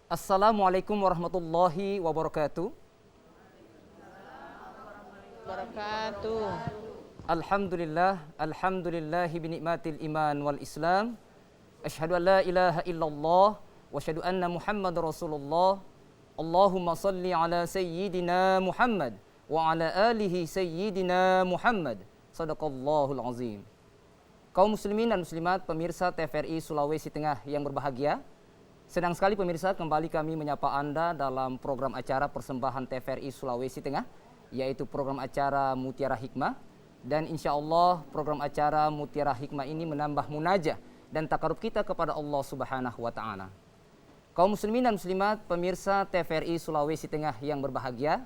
Assalamualaikum warahmatullahi wabarakatuh. Wabarakatuh. Alhamdulillahi binikmatil iman wal islam. Asyhadu an la ilaha illallah wa asyhadu anna Muhammadar Rasulullah. Allahumma salli ala sayyidina Muhammad wa ala alihi sayyidina Muhammad. Sadaqallahul azim. Kaum muslimin dan muslimat, pemirsa TVRI Sulawesi Tengah yang berbahagia, senang sekali pemirsa kembali kami menyapa Anda dalam program acara persembahan TVRI Sulawesi Tengah, yaitu program acara Mutiara Hikmah. Dan insya Allah program acara Mutiara Hikmah ini menambah munajah dan takarub kita kepada Allah Subhanahu wa Ta'ala. Kaum muslimin dan muslimat, pemirsa TVRI Sulawesi Tengah yang berbahagia,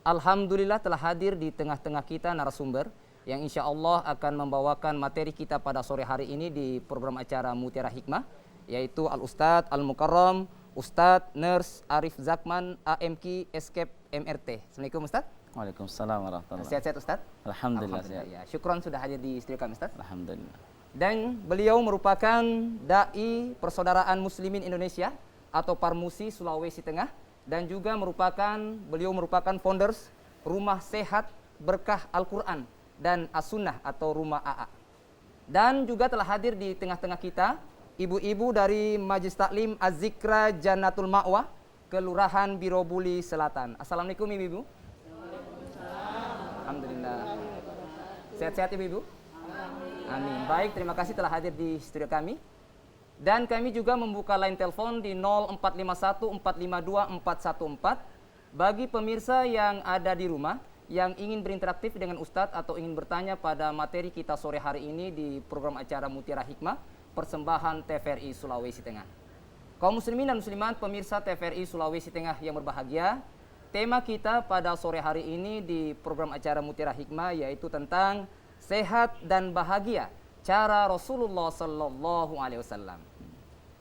alhamdulillah telah hadir di tengah-tengah kita narasumber yang insya Allah akan membawakan materi kita pada sore hari ini di program acara Mutiara Hikmah, yaitu Al-Ustadz Al-Mukarram Ustadz Nurs Arif Zakman AMK Escape MRT. Assalamualaikum Ustadz. Waalaikumsalam warahmatullahi wabarakatuh. Sehat-sehat Ustadz? Alhamdulillah sehat. Ya, syukron sudah hadir di studio kami Ustadz. Alhamdulillah. Dan beliau merupakan Dai Persaudaraan Muslimin Indonesia atau Parmusi Sulawesi Tengah, dan juga beliau merupakan founders Rumah Sehat Berkah Al-Quran dan As-Sunnah atau Rumah AA. Dan juga telah hadir di tengah-tengah kita ibu-ibu dari Majelis Taklim Az-Zikra Jannatul Ma'wah, Kelurahan Birobuli Selatan. Assalamualaikum ibu-ibu. Alhamdulillah. Sehat-sehat ibu-ibu? Amin. Baik, terima kasih telah hadir di studio kami. Dan kami juga membuka line telepon di 0451 452 414 bagi pemirsa yang ada di rumah yang ingin berinteraktif dengan Ustadz atau ingin bertanya pada materi kita sore hari ini di program acara Mutiara Hikmah persembahan TVRI Sulawesi Tengah. Kaum muslimin dan muslimat, pemirsa TVRI Sulawesi Tengah yang berbahagia, tema kita pada sore hari ini di program acara Mutiara Hikmah yaitu tentang sehat dan bahagia cara Rasulullah Sallallahu Alaihi Wasallam.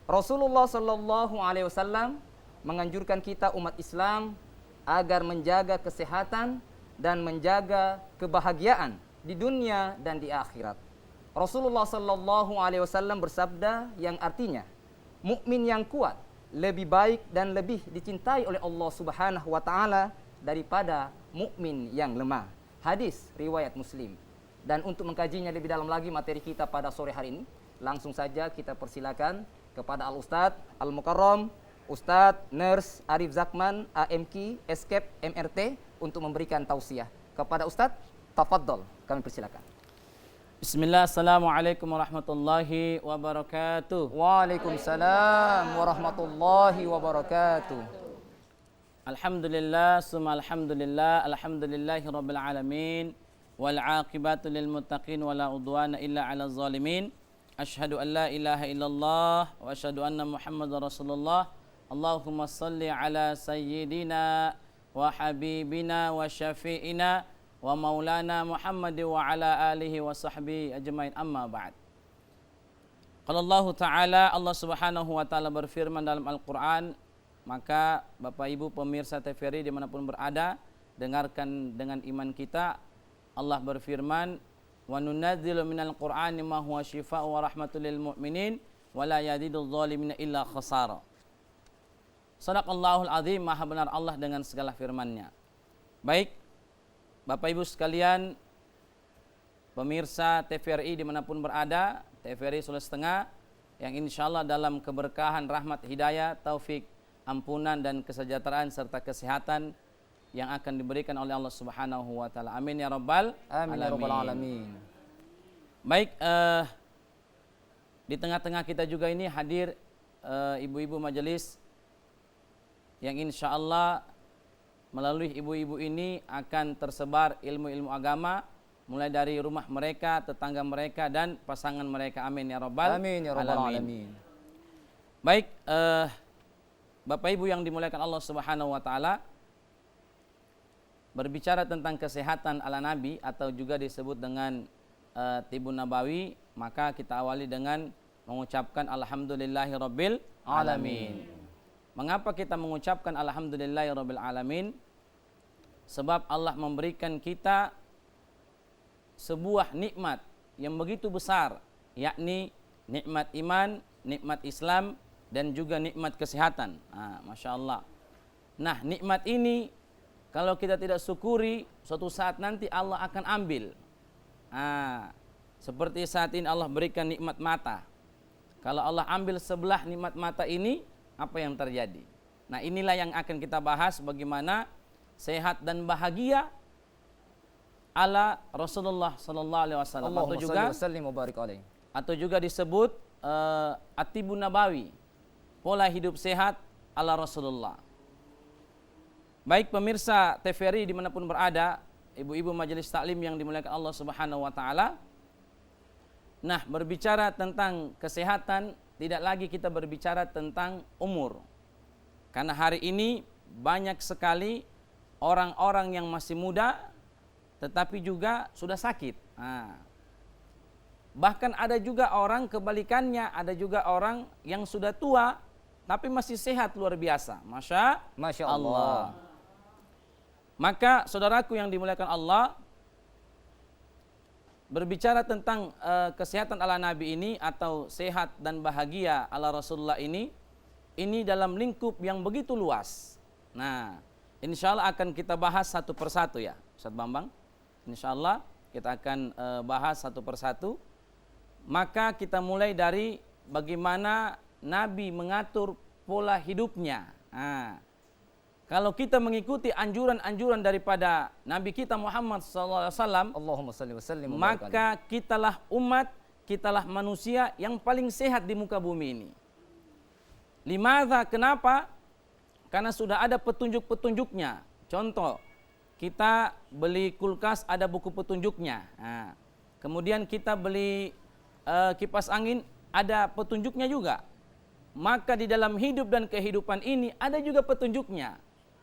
Rasulullah Sallallahu Alaihi Wasallam menganjurkan kita umat Islam agar menjaga kesehatan dan menjaga kebahagiaan di dunia dan di akhirat. Rasulullah Sallallahu Alaihi Wasallam bersabda yang artinya, mukmin yang kuat lebih baik dan lebih dicintai oleh Allah Subhanahu wa Ta'ala daripada mukmin yang lemah. Hadis riwayat Muslim. Dan untuk mengkajinya lebih dalam lagi materi kita pada sore hari ini, langsung saja kita persilakan kepada Al-Ustadz Al-Mukarram Ustadz Nurs Arif Zakman AMK Escape MRT untuk memberikan tausiah. Kepada Ustadz, tafadhol, kami persilakan. Bismillah, assalamualaikum warahmatullahi wabarakatuh. Waalaikumsalam warahmatullahi wabarakatuh. Alhamdulillah, summa alhamdulillah, alhamdulillahi rabbil alamin. Wal aqibatu lil muttaqin wala udwana illa 'alal zalimin. Asyhadu an la ilaha illallah wa asyhadu anna Muhammadar Rasulullah. Allahumma salli ala sayyidina wa habibina wa syafi'ina wa maulana Muhammad wa ala alihi wa sahbihi ajmain, amma ba'd. Qala Allah Ta'ala, Allah Subhanahu wa Ta'ala berfirman dalam Al-Quran, maka Bapak Ibu pemirsa TVRI dimanapun berada, dengarkan dengan iman kita. Allah berfirman, wa nunazzilu minal Qur'ani ma huwa shifaa'un wa rahmatul lil mu'minin wa la yazidul zalimina illa khasara. Shadaqallahul azim, maha benar Allah dengan segala firman-Nya. Baik, Bapak Ibu sekalian, pemirsa TVRI dimanapun berada, TVRI Sulawesi Tengah, yang insya Allah dalam keberkahan, rahmat, hidayah, taufik, ampunan dan kesejahteraan serta kesehatan yang akan diberikan oleh Allah Subhanahu wa Ta'ala. Amin ya rabbal Amin ya rabbal alamin. Baik, di tengah-tengah kita juga ini hadir ibu-ibu majelis yang insya Allah melalui ibu-ibu ini akan tersebar ilmu-ilmu agama mulai dari rumah mereka, tetangga mereka dan pasangan mereka. Amin ya rabbal alamin. Baik, Bapak Ibu yang dimuliakan Allah Subhanahu wa Ta'ala, berbicara tentang kesehatan ala Nabi atau juga disebut dengan Tibun Nabawi, maka kita awali dengan mengucapkan alhamdulillahi rabbil alamin. Mengapa kita mengucapkan alhamdulillahi rabbil alamin? Sebab Allah memberikan kita sebuah nikmat yang begitu besar, yakni nikmat iman, nikmat Islam, dan juga nikmat kesehatan. Masya Allah. Nah, nikmat ini kalau kita tidak syukuri, suatu saat nanti Allah akan ambil. Seperti saat ini Allah berikan nikmat mata. Kalau Allah ambil sebelah nikmat mata ini, apa yang terjadi? Nah, inilah yang akan kita bahas, bagaimana sehat dan bahagia ala Rasulullah sallallahu alaihi wasallam, atau juga disebut At-Tibbun Nabawi, pola hidup sehat ala Rasulullah. Baik pemirsa TVRI dimanapun berada, ibu-ibu majelis taklim yang dimuliakan Allah Subhanahu wa taala. Nah, berbicara tentang kesehatan, tidak lagi kita berbicara tentang umur. Karena hari ini banyak sekali orang-orang yang masih muda tetapi juga sudah sakit. Bahkan ada juga orang kebalikannya, ada juga orang yang sudah tua tapi masih sehat luar biasa. Masya Allah. Maka saudaraku yang dimuliakan Allah, berbicara tentang kesehatan ala Nabi ini atau sehat dan bahagia ala Rasulullah ini dalam lingkup yang begitu luas. Nah, insya Allah akan kita bahas satu persatu ya, Ustaz Bambang. Insya Allah kita akan bahas satu persatu. Maka kita mulai dari bagaimana Nabi mengatur pola hidupnya. Kalau kita mengikuti anjuran-anjuran daripada Nabi kita Muhammad SAW, Allahumma salli wa sallim, maka kitalah umat, kitalah manusia yang paling sehat di muka bumi ini. Limadha, kenapa? Karena sudah ada petunjuk-petunjuknya. Contoh, kita beli kulkas, ada buku petunjuknya. Kemudian kita beli kipas angin, ada petunjuknya juga. Maka di dalam hidup dan kehidupan ini ada juga petunjuknya.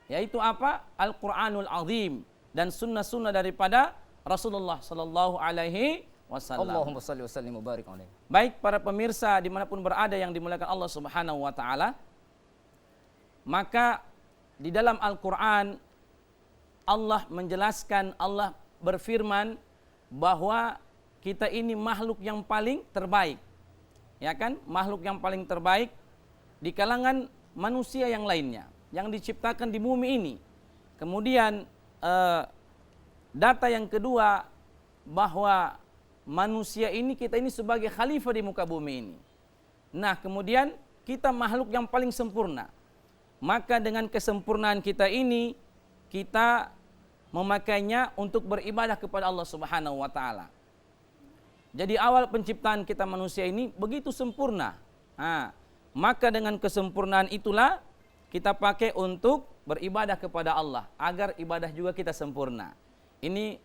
Yaitu apa? Al-Quranul Azim dan sunnah-sunnah daripada Rasulullah Sallallahu Alaihi Wasallam. Allahumma salli wa sallim wa barik alaihi. Baik para pemirsa dimanapun berada yang dimuliakan Allah Subhanahu Wa Taala, maka di dalam Al-Quran Allah menjelaskan, Allah berfirman bahwa kita ini makhluk yang paling terbaik, ya kan? Makhluk yang paling terbaik di kalangan manusia yang lainnya yang diciptakan di bumi ini. Kemudian data yang kedua, bahwa manusia ini, kita ini sebagai khalifah di muka bumi ini. Nah, kemudian kita makhluk yang paling sempurna. Maka dengan kesempurnaan kita ini, kita memakainya untuk beribadah kepada Allah Subhanahu wa taala. Jadi awal penciptaan kita manusia ini begitu sempurna. Maka dengan kesempurnaan itulah kita pakai untuk beribadah kepada Allah, agar ibadah juga kita sempurna. Ini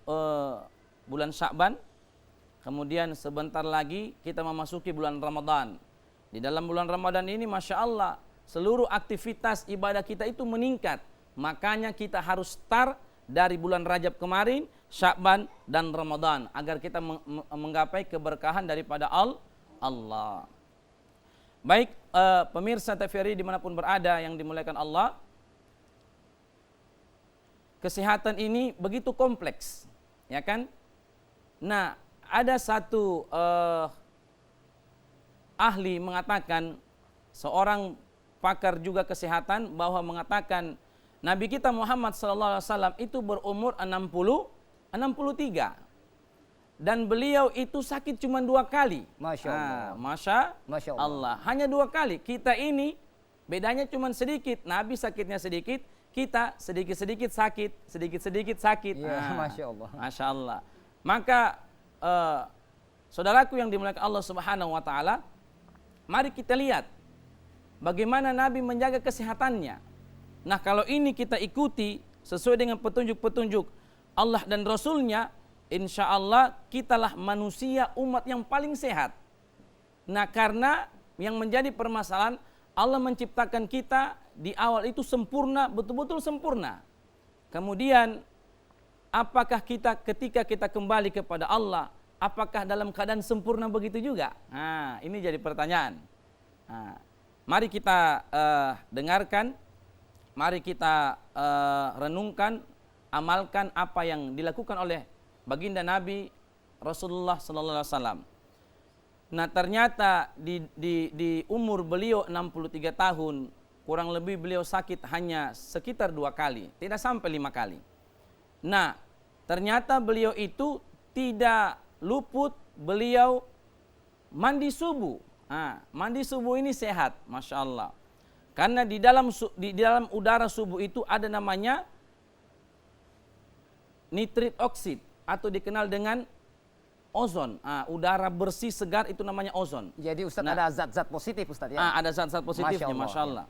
bulan Sya'ban, kemudian sebentar lagi kita memasuki bulan Ramadan. Di dalam bulan Ramadan ini Masya Allah, seluruh aktivitas ibadah kita itu meningkat. Makanya kita harus start dari bulan Rajab kemarin, Sya'ban dan Ramadan, agar kita menggapai keberkahan daripada Allah. Baik pemirsa TVRI dimanapun berada yang dimuliakan Allah, kesehatan ini begitu kompleks, ya kan? Nah, ada satu ahli mengatakan, seorang pakar juga kesehatan, bahwa mengatakan Nabi kita Muhammad SAW itu berumur 63. Dan beliau itu sakit cuma 2 kali. Masya Allah. Masya Allah. Hanya 2 kali. Kita ini bedanya cuma sedikit. Nabi sakitnya sedikit, kita sedikit-sedikit sakit, sedikit-sedikit sakit. Ya, Masya Allah. Masya Allah. Maka saudaraku yang dimuliakan Allah Subhanahu wa taala, mari kita lihat bagaimana Nabi menjaga kesehatannya. Nah, kalau ini kita ikuti sesuai dengan petunjuk-petunjuk Allah dan Rasulnya, insya Allah kitalah manusia umat yang paling sehat. Nah, karena yang menjadi permasalahan, Allah menciptakan kita di awal itu sempurna, betul-betul sempurna. Kemudian apakah kita ketika kita kembali kepada Allah, apakah dalam keadaan sempurna begitu juga? Nah, ini jadi pertanyaan. Nah, mari kita dengarkan, mari kita renungkan, amalkan apa yang dilakukan oleh baginda Nabi Rasulullah sallallahu alaihi wasallam. Nah ternyata di umur beliau 63 tahun, kurang lebih beliau sakit hanya sekitar 2 kali, tidak sampai 5 kali. Nah ternyata beliau itu tidak luput beliau mandi subuh. Nah, mandi subuh ini sehat, Masya Allah. Karena di dalam udara subuh itu ada namanya nitrit oksid atau dikenal dengan ozon. Udara bersih segar itu namanya ozon. Jadi Ustadz Nah, ada zat-zat positif Ustadz ya? ada zat-zat positifnya, Masya Allah.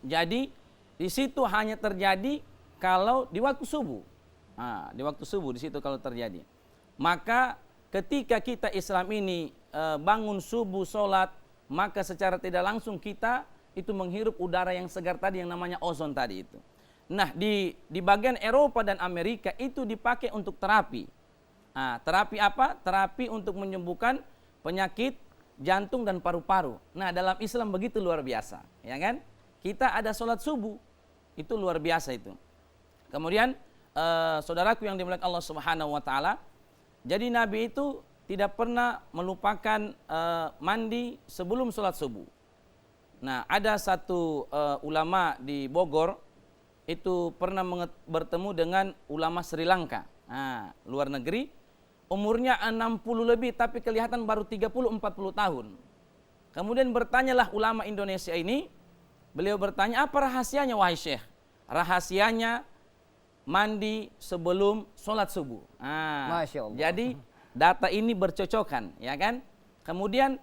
Jadi di situ hanya terjadi kalau di waktu subuh. Di waktu subuh di situ kalau terjadi. Maka ketika kita Islam ini bangun subuh, sholat, maka secara tidak langsung kita itu menghirup udara yang segar tadi yang namanya ozon tadi itu. Nah di bagian Eropa dan Amerika itu dipakai untuk terapi. Terapi apa? Terapi untuk menyembuhkan penyakit jantung dan paru-paru. Nah dalam Islam begitu luar biasa, ya kan? Kita ada sholat subuh, itu luar biasa itu. Kemudian saudaraku yang dimuliakan Allah Subhanahu Wa Taala, jadi Nabi itu tidak pernah melupakan mandi sebelum sholat subuh. Nah ada satu ulama di Bogor itu pernah bertemu dengan ulama Sri Lanka, luar negeri, umurnya 60 lebih tapi kelihatan baru 30-40 tahun. Kemudian bertanyalah ulama Indonesia ini, beliau bertanya, apa rahasianya wahai Syekh? Rahasianya mandi sebelum sholat subuh. Masya Allah. Jadi data ini bercocokan, ya kan? Kemudian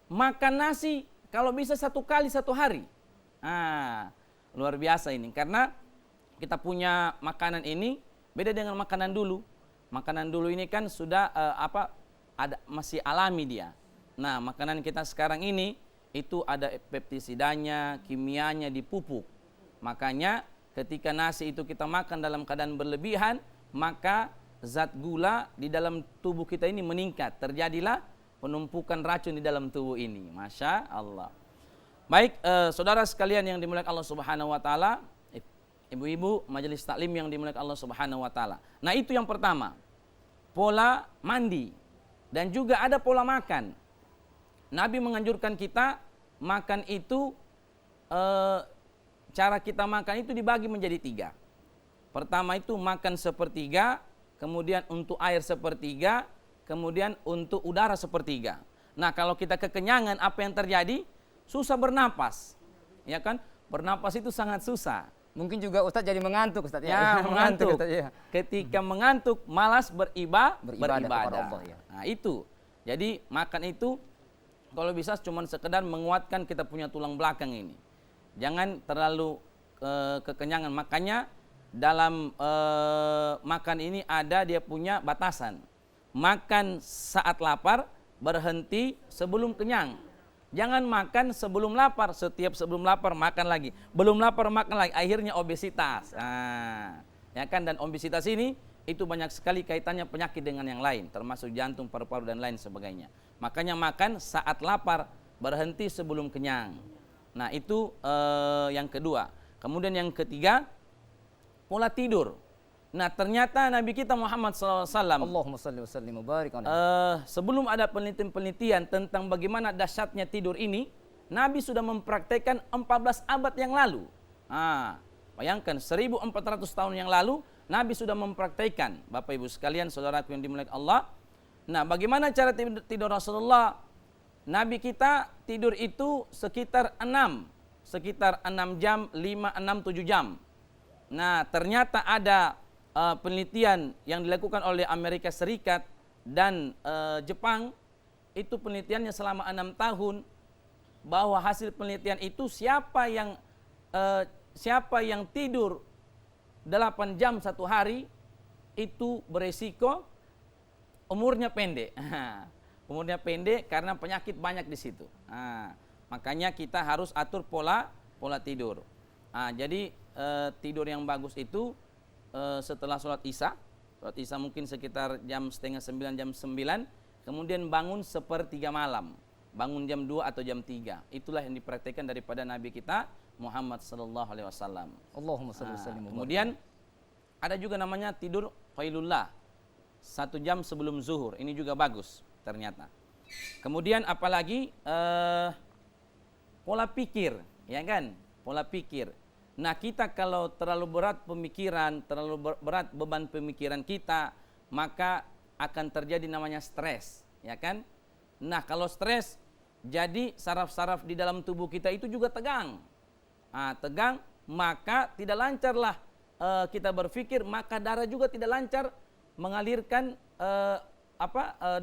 makan nasi kalau bisa 1 kali 1 hari. Luar biasa ini, karena kita punya makanan ini beda dengan makanan dulu. Makanan dulu ini kan sudah masih alami dia. Nah, makanan kita sekarang ini itu ada pestisidanya, kimianya dipupuk. Makanya ketika nasi itu kita makan dalam keadaan berlebihan, maka zat gula di dalam tubuh kita ini meningkat. Terjadilah penumpukan racun di dalam tubuh ini. Masya Allah. Baik, saudara sekalian yang dimuliakan Allah Subhanahu Wa Taala, ibu-ibu majelis taklim yang dimuliakan Allah Subhanahu Wa Taala. Nah itu yang pertama, pola mandi dan juga ada pola makan. Nabi menganjurkan kita makan itu, cara kita makan itu dibagi menjadi 3. Pertama itu makan sepertiga, kemudian untuk air sepertiga, kemudian untuk udara sepertiga. Nah kalau kita kekenyangan apa yang terjadi? Susah bernapas, ya kan? Bernapas itu sangat susah. Mungkin juga Ustadz jadi mengantuk Ustadz Ya, mengantuk. Ustadz, ya. Ketika mengantuk malas beribadah. kepada Allah, ya. Nah itu, jadi makan itu kalau bisa cuma sekedar menguatkan kita punya tulang belakang ini. Jangan terlalu kekenyangan. Makanya dalam makan ini ada dia punya batasan. Makan saat lapar, berhenti sebelum kenyang. Jangan makan sebelum lapar, setiap sebelum lapar makan lagi. Belum lapar makan lagi, akhirnya obesitas. Ya kan, dan obesitas ini itu banyak sekali kaitannya penyakit dengan yang lain, termasuk jantung, paru-paru dan lain sebagainya. Makanya makan saat lapar, berhenti sebelum kenyang. Nah itu yang kedua. Kemudian yang ketiga, pola tidur. Nah ternyata Nabi kita Muhammad SAW, Allahumma salli wa sallim wa barik alaihi. sebelum ada penelitian-penelitian tentang bagaimana dahsyatnya tidur ini, Nabi sudah mempraktekkan 14 abad yang lalu. Bayangkan 1400 tahun yang lalu Nabi sudah mempraktekkan. Bapak Ibu sekalian, saudaraku yang dimuliakan Allah. Nah bagaimana cara tidur Rasulullah? Nabi kita tidur itu sekitar 6 jam, 5, 6, 7 jam. Nah ternyata ada penelitian yang dilakukan oleh Amerika Serikat dan Jepang, itu penelitiannya selama 6 tahun, bahwa hasil penelitian itu siapa yang tidur 8 jam 1 hari itu beresiko umurnya pendek. Umurnya pendek karena penyakit banyak di situ. Makanya kita harus atur pola tidur. Jadi tidur yang bagus itu setelah sholat isya mungkin sekitar jam setengah 9, jam 9, kemudian bangun sepertiga malam, bangun jam 2 atau jam 3. Itulah yang dipraktikkan daripada Nabi kita Muhammad sallallahu alaihi wasallam. Allahumma shalli wa sallim. Kemudian ada juga namanya tidur qailullah, 1 jam sebelum zuhur. Ini juga bagus ternyata. Kemudian apalagi pola pikir, ya kan? Pola pikir. Nah, kita kalau terlalu berat pemikiran, terlalu berat beban pemikiran kita, maka akan terjadi namanya stres, ya kan? Nah, kalau stres, jadi saraf-saraf di dalam tubuh kita itu juga tegang. Nah, tegang, maka tidak lancarlah kita berpikir, maka darah juga tidak lancar mengalirkan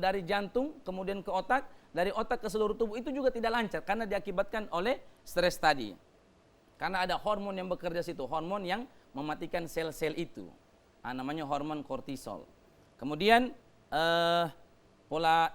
dari jantung kemudian ke otak, dari otak ke seluruh tubuh itu juga tidak lancar karena diakibatkan oleh stres tadi. Karena ada hormon yang bekerja situ, hormon yang mematikan sel-sel itu. Namanya hormon kortisol. Kemudian pola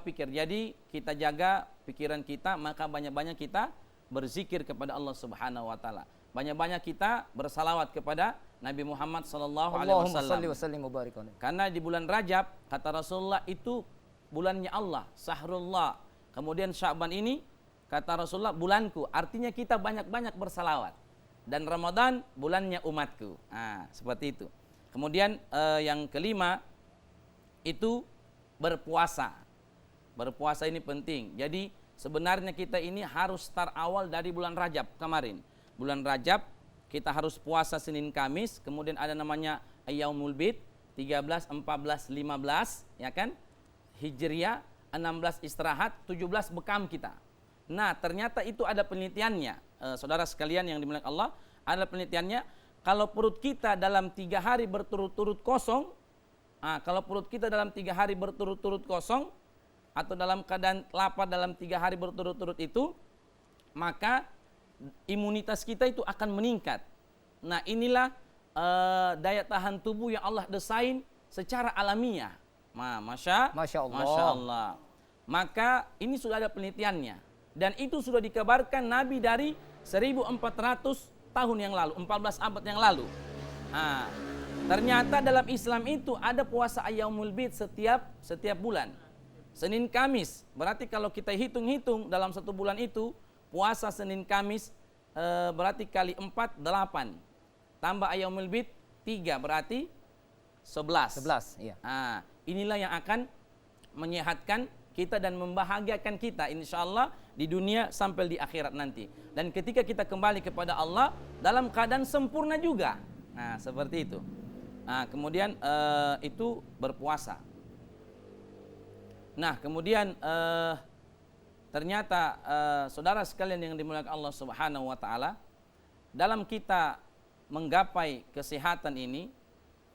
pikir. Jadi kita jaga pikiran kita, maka banyak-banyak kita berzikir kepada Allah Subhanahu wa taala. Banyak-banyak kita bersalawat kepada Nabi Muhammad sallallahu alaihi wasallam. Karena di bulan Rajab kata Rasulullah itu bulannya Allah, Sahrullah. Kemudian Sya'ban ini kata Rasulullah bulanku, artinya kita banyak-banyak bersalawat. Dan Ramadan bulannya umatku. Seperti itu. Kemudian yang kelima itu berpuasa. Berpuasa ini penting. Jadi sebenarnya kita ini harus start awal dari bulan Rajab kemarin. Bulan Rajab kita harus puasa Senin Kamis, kemudian ada namanya Yaumul Bid 13, 14, 15, ya kan? Hijriah 16 istirahat, 17 bekam kita. Nah, ternyata itu ada penelitiannya. Saudara sekalian yang dimuliakan Allah, ada penelitiannya kalau perut kita dalam 3 hari berturut-turut kosong, kalau perut kita dalam 3 hari berturut-turut kosong atau dalam keadaan lapar dalam 3 hari berturut-turut itu, maka imunitas kita itu akan meningkat. Nah, inilah daya tahan tubuh yang Allah desain secara alamiah. Masya Allah. Maka ini sudah ada penelitiannya. Dan itu sudah dikabarkan Nabi dari 1400 tahun yang lalu, 14 abad yang lalu. Ternyata dalam Islam itu ada puasa Yaumul Bid setiap bulan. Senin Kamis, berarti kalau kita hitung-hitung dalam 1 bulan itu, puasa Senin Kamis berarti kali 4, 8. Tambah Yaumul Bid 3, berarti 11. 11, iya. Inilah yang akan menyehatkan kita dan membahagiakan kita insyaallah di dunia sampai di akhirat nanti. Dan ketika kita kembali kepada Allah dalam keadaan sempurna juga. Seperti itu. Kemudian itu berpuasa. Nah, kemudian ternyata saudara sekalian yang dimuliakan Allah Subhanahu wa taala, dalam kita menggapai kesehatan ini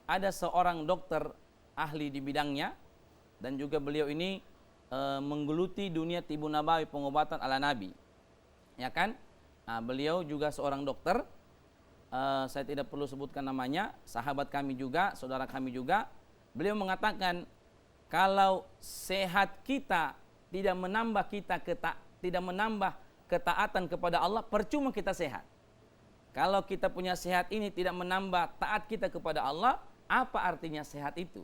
ada seorang dokter ahli di bidangnya dan juga beliau ini menggeluti dunia tibu nabawi, pengobatan ala Nabi. Ya kan? Beliau juga seorang dokter. Saya tidak perlu sebutkan namanya, sahabat kami juga, saudara kami juga. Beliau mengatakan kalau sehat kita tidak menambah ketaatan kepada Allah, percuma kita sehat. Kalau kita punya sehat ini tidak menambah taat kita kepada Allah, apa artinya sehat itu?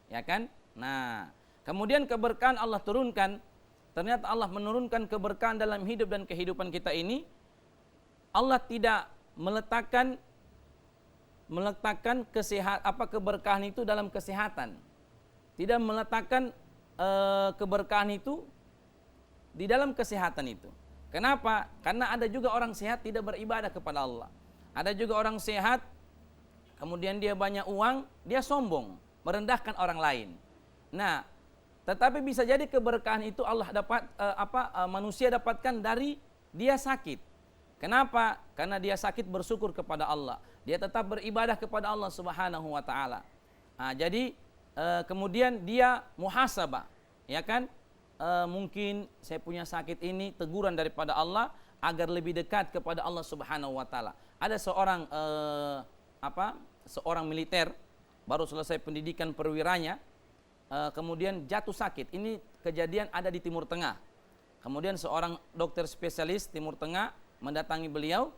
Ya kan? Nah, kemudian keberkahan Allah turunkan. Ternyata Allah menurunkan keberkahan dalam hidup dan kehidupan kita ini. Allah tidak meletakkan keberkahan itu dalam kesehatan. Tidak meletakkan keberkahan itu di dalam kesehatan itu. Kenapa? Karena ada juga orang sehat tidak beribadah kepada Allah. Ada juga orang sehat kemudian dia banyak uang, dia sombong, merendahkan orang lain. Nah, tetapi bisa jadi keberkahan itu Allah manusia dapatkan dari dia sakit. Kenapa? Karena dia sakit bersyukur kepada Allah. Dia tetap beribadah kepada Allah Subhanahu wa taala. Jadi kemudian dia muhasabah, ya kan? Mungkin saya punya sakit ini, teguran daripada Allah agar lebih dekat kepada Allah Subhanahu wa taala. Ada seorang militer baru selesai pendidikan perwiranya, kemudian jatuh sakit. Ini kejadian ada di Timur Tengah. Kemudian seorang dokter spesialis Timur Tengah mendatangi beliau.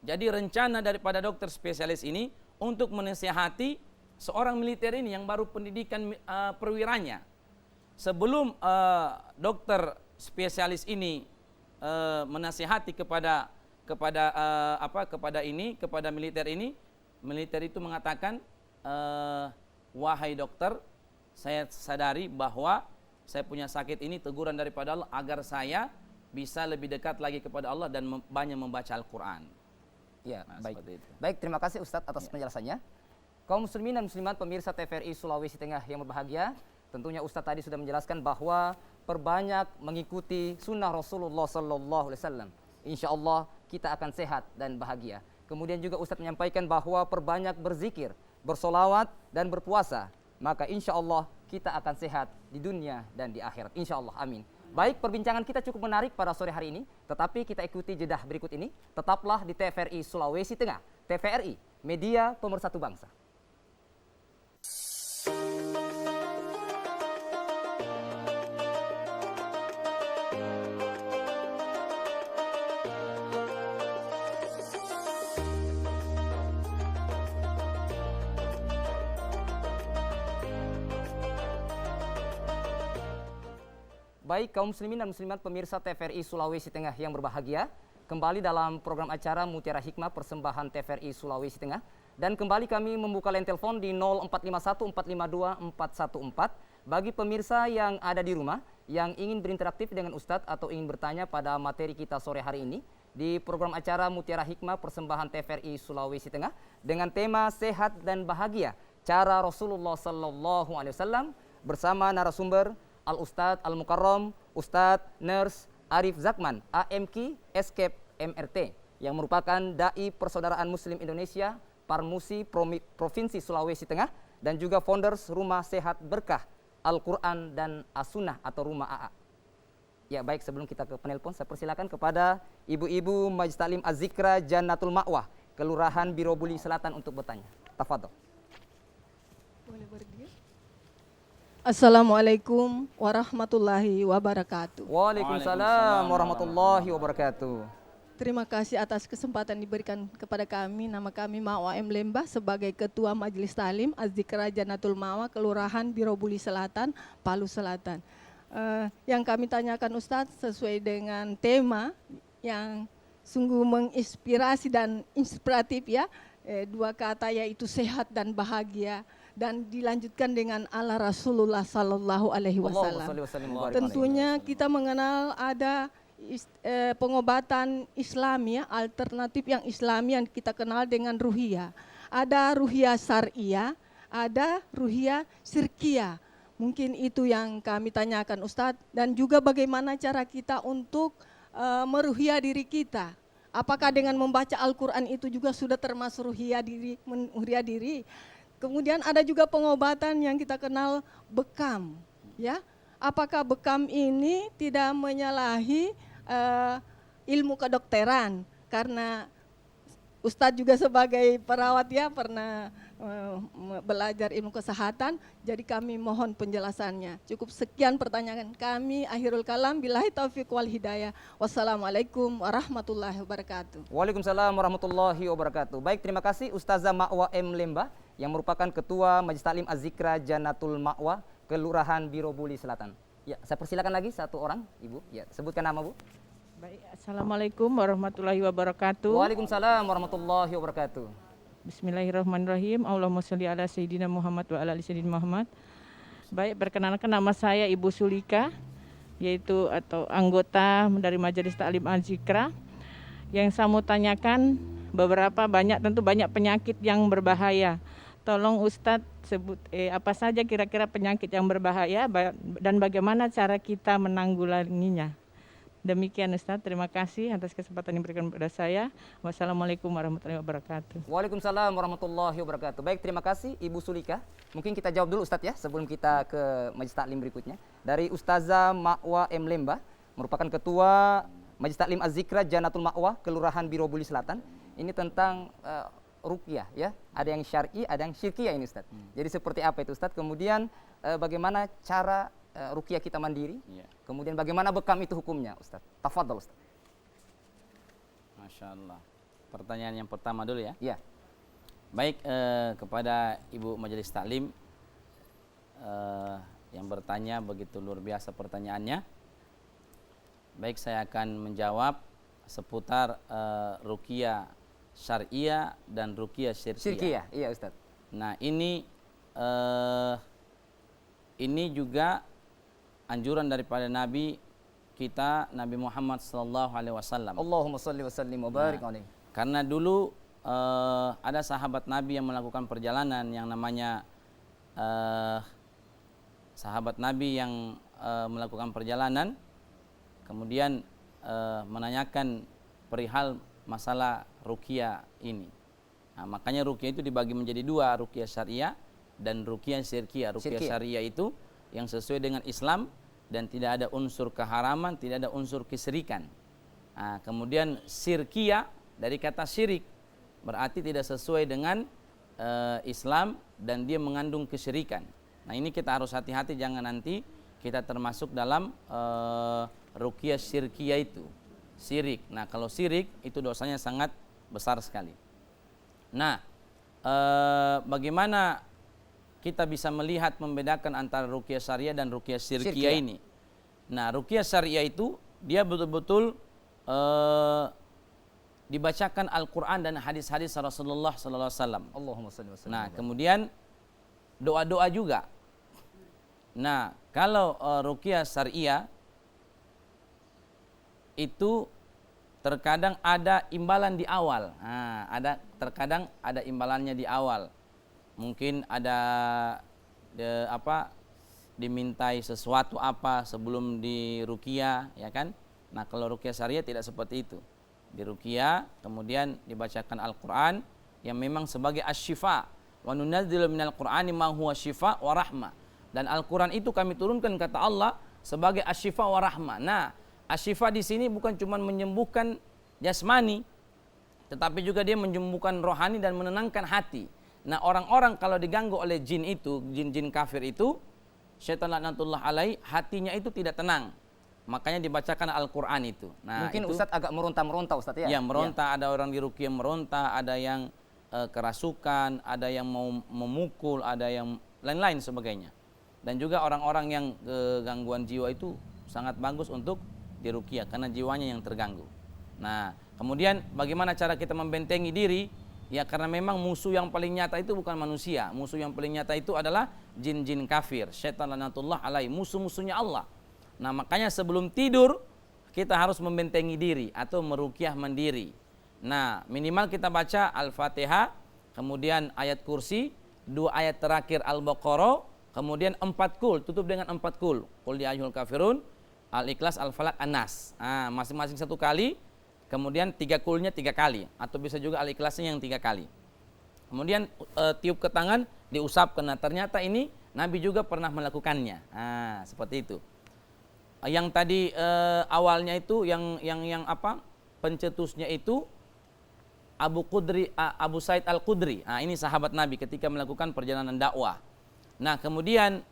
Jadi rencana daripada dokter spesialis ini untuk menasihati seorang militer ini yang baru pendidikan perwiranya. Sebelum dokter spesialis ini menasihati kepada militer itu mengatakan, wahai dokter, saya sadari bahwa saya punya sakit ini teguran daripada Allah agar saya bisa lebih dekat lagi kepada Allah dan banyak membaca Al-Quran. Ya, Nah, baik. seperti itu. Baik, terima kasih Ustadz atas penjelasannya. Kaum muslimin dan muslimat pemirsa TVRI Sulawesi Tengah yang berbahagia, tentunya Ustadz tadi sudah menjelaskan bahwa perbanyak mengikuti sunnah Rasulullah Sallallahu Alaihi Wasallam. Insya Allah kita akan sehat dan bahagia. Kemudian juga Ustadz menyampaikan bahwa perbanyak berzikir, bersolawat dan berpuasa. Maka insya Allah kita akan sehat di dunia dan di akhirat. Insya Allah, amin. Baik, perbincangan kita cukup menarik pada sore hari ini. Tetapi kita ikuti jedah berikut ini. Tetaplah di TVRI Sulawesi Tengah. TVRI, media pemersatu bangsa. Baik, kaum muslimin dan muslimat pemirsa TVRI Sulawesi Tengah yang berbahagia, kembali dalam program acara Mutiara Hikmah persembahan TVRI Sulawesi Tengah. Dan kembali kami membuka line telepon di 0451 452 414 bagi pemirsa yang ada di rumah yang ingin berinteraktif dengan Ustadz atau ingin bertanya pada materi kita sore hari ini di program acara Mutiara Hikmah persembahan TVRI Sulawesi Tengah dengan tema Sehat dan Bahagia, Cara Rasulullah Sallallahu Alaihi Wasallam bersama narasumber Al-Ustadz Al-Mukarram, Ustadz Nurs Arif Zakman, AMK Escape MRT, yang merupakan Dai Persaudaraan Muslim Indonesia, Parmusi Provinsi Sulawesi Tengah, dan juga founders Rumah Sehat Berkah Al-Quran dan As-Sunnah atau Rumah AA. Ya baik, sebelum kita ke penelpon, saya persilakan kepada Ibu-Ibu Majelis Taklim Az-Zikra Jannatul Ma'wah, Kelurahan Birobuli Selatan untuk bertanya. Tafadhol. Boleh berdiri? Assalamualaikum warahmatullahi wabarakatuh. Waalaikumsalam warahmatullahi wabarakatuh. Terima kasih atas kesempatan diberikan kepada kami. Nama kami Ma'wa M. Lembah sebagai Ketua Majelis Taklim Az-Zikra Jannatul Ma'wah, Kelurahan Birobuli Selatan, Palu Selatan. Yang kami tanyakan Ustadz sesuai dengan tema yang sungguh menginspirasi dan inspiratif ya. Dua kata yaitu sehat dan bahagia. Dan dilanjutkan dengan ala Rasulullah Sallallahu Alaihi Wasallam. Tentunya kita mengenal ada pengobatan Islam ya, alternatif yang Islami yang kita kenal dengan ruhiyah. Ada ruhiyah syariah, ada ruhiyah syirkiyah. Mungkin itu yang kami tanyakan Ustadz, dan juga bagaimana cara kita untuk meruhiyah diri kita. Apakah dengan membaca Al-Quran itu juga sudah termasuk ruhiyah diri? Kemudian ada juga pengobatan yang kita kenal bekam, ya. Apakah bekam ini tidak menyalahi ilmu kedokteran? Karena Ustadz juga sebagai perawat ya pernah belajar ilmu kesehatan, jadi kami mohon penjelasannya. Cukup sekian pertanyaan kami. Akhirul kalam, billahi taufiq wal hidayah. Wassalamualaikum warahmatullahi wabarakatuh. Waalaikumsalam warahmatullahi wabarakatuh. Baik, terima kasih Ustazah Ma'wah M. Lembah yang merupakan Ketua Majelis Taklim Az-Zikra Jannatul Ma'wah, Kelurahan Birobuli Selatan. Ya, saya persilakan lagi satu orang, Ibu. Ya, sebutkan nama, Bu. Baik, Assalamualaikum warahmatullahi wabarakatuh. Waalaikumsalam warahmatullahi wabarakatuh. Bismillahirrahmanirrahim. Allahumma sholli ala Sayyidina Muhammad wa ala ali Sayyidina Muhammad. Baik, perkenalkan nama saya Ibu Sulika, yaitu atau anggota dari Majelis Taklim Az-Zikra. Yang saya mau tanyakan tentu banyak penyakit yang berbahaya. Tolong Ustadz sebut apa saja kira-kira penyakit yang berbahaya dan bagaimana cara kita menanggulanginya. Demikian Ustadz, terima kasih atas kesempatan yang diberikan kepada saya. Wassalamualaikum warahmatullahi wabarakatuh. Waalaikumsalam warahmatullahi wabarakatuh. Baik, terima kasih Ibu Sulika. Mungkin kita jawab dulu Ustadz ya, sebelum kita ke Majelis Taklim berikutnya. Dari Ustazah Ma'wah M. Lembah, merupakan Ketua Majelis Taklim Az-Zikra Jannatul Ma'wah, Kelurahan Birobuli Selatan. Ini tentang ruqyah ya, ada yang syar'i, ada yang syirkiyah ini Ustadz. Jadi seperti apa itu Ustadz? Kemudian bagaimana cara ruqyah kita mandiri? Ya. Kemudian bagaimana bekam itu hukumnya Ustadz? Tafadhol Ustadz. Masya Allah. Pertanyaan yang pertama dulu ya. Ya. Baik, kepada Ibu Majelis Taklim yang bertanya begitu luar biasa pertanyaannya. Baik, saya akan menjawab seputar ruqyah syariah dan ruqyah syirkiyah. Syirkiyah, iya Ustadz. Nah, ini juga anjuran daripada Nabi kita, Nabi Muhammad sallallahu alaihi wasallam. Allahumma salli wa sallim wa barik alaihi. Karena dulu ada sahabat Nabi yang melakukan perjalanan yang namanya sahabat Nabi yang melakukan perjalanan, kemudian menanyakan perihal masalah ruqyah ini. Nah, makanya ruqyah itu dibagi menjadi dua, ruqyah syariah dan ruqyah syirkiyah. Ruqyah syariah itu yang sesuai dengan Islam dan tidak ada unsur keharaman, tidak ada unsur kesyirikan. Nah, kemudian syirkiyah dari kata syirik, berarti tidak sesuai dengan Islam dan dia mengandung kesyirikan. Nah, ini kita harus hati-hati, jangan nanti kita termasuk dalam ruqyah syirkiyah itu, syirik. Nah, kalau syirik itu dosanya sangat besar sekali. Nah, bagaimana kita bisa melihat membedakan antara ruqyah syariah dan ruqyah syirkiyah ini? Nah, ruqyah syariah itu dia betul-betul dibacakan Al-Quran dan hadis-hadis Rasulullah sallallahu alaihi wasallam. Allahumma salli wa sallim. Nah, kemudian doa-doa juga. Nah, kalau ruqyah syariah itu terkadang ada imbalan di awal. Nah, terkadang ada imbalannya di awal. Mungkin ada dimintai sesuatu apa sebelum diruqyah, ya kan? Nah, kalau ruqyah syariah tidak seperti itu. Diruqyah kemudian dibacakan Al-Qur'an yang memang sebagai asy-syifa. Wa nunazzilu minal Qur'ani ma huwa syifa wa rahmah. Dan Al-Qur'an itu kami turunkan kata Allah sebagai asy-syifa wa rahmah. Nah, asy-syifa di sini bukan cuma menyembuhkan jasmani, tetapi juga dia menyembuhkan rohani dan menenangkan hati. Nah, orang-orang kalau diganggu oleh jin itu, jin-jin kafir itu, syaitan laknatullah alaih, hatinya itu tidak tenang. Makanya dibacakan Al-Quran itu. Nah, mungkin itu, Ustadz agak meronta-meronta Ustadz ya? Ya, meronta, ada orang di ruqyah meronta, ada yang kerasukan, ada yang mau memukul, ada yang lain-lain sebagainya. Dan juga orang-orang yang gangguan jiwa itu sangat bagus untuk diruqyah karena jiwanya yang terganggu. Nah, kemudian bagaimana cara kita membentengi diri? Ya, karena memang musuh yang paling nyata itu bukan manusia. Musuh yang paling nyata itu adalah jin-jin kafir, syaitan laknatullah alaih, musuh-musuhnya Allah. Nah, makanya sebelum tidur kita harus membentengi diri atau meruqyah mandiri. Nah, minimal kita baca Al-Fatihah, kemudian ayat kursi, 2 ayat terakhir Al-Baqarah, kemudian 4 kul, tutup dengan 4 kul. Qul ya ayyuhal kafirun, Al-Ikhlas, Al-Falaq, An-Nas. Nah, masing-masing 1 kali, kemudian 3 kulnya 3 kali, atau bisa juga Al-Ikhlasnya yang 3 kali. Kemudian tiup ke tangan, diusapkan. Nah, ternyata ini Nabi juga pernah melakukannya. Nah, seperti itu. Yang tadi awalnya itu yang pencetusnya itu Abu Said Al-Khudri. Nah, ini sahabat Nabi ketika melakukan perjalanan dakwah. Nah, kemudian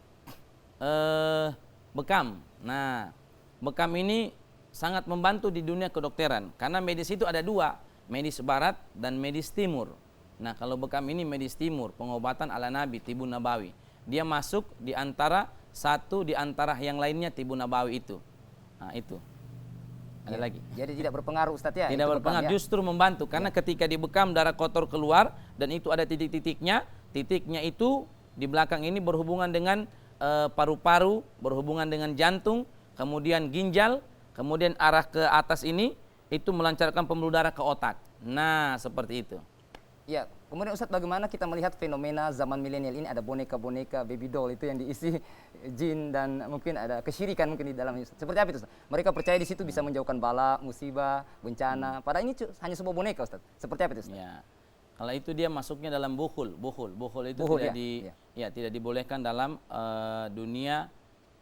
bekam. Nah, bekam ini sangat membantu di dunia kedokteran karena medis itu ada 2, medis barat dan medis timur. Nah, kalau bekam ini medis timur, pengobatan ala Nabi, tibun nabawi. Dia masuk di antara yang lainnya tibun nabawi itu. Nah, itu. Ada lagi. Jadi tidak berpengaruh Ustadz ya? Tidak berpengaruh, justru membantu karena ketika dibekam darah kotor keluar dan itu ada titik-titiknya. Titiknya itu di belakang ini berhubungan dengan paru-paru, berhubungan dengan jantung, kemudian ginjal, kemudian arah ke atas ini itu melancarkan pembuluh darah ke otak. Nah, seperti itu. Ya, kemudian Ustadz bagaimana kita melihat fenomena zaman milenial ini, ada boneka-boneka baby doll itu yang diisi jin dan mungkin ada kesyirikan mungkin di dalamnya. Seperti apa itu Ustadz? Mereka percaya di situ bisa menjauhkan bala, musibah, bencana. Padahal ini hanya sebuah boneka Ustadz. Seperti apa itu Ustadz? Ya. Kalau itu dia masuknya dalam bukhul itu tidak dibolehkan dalam dunia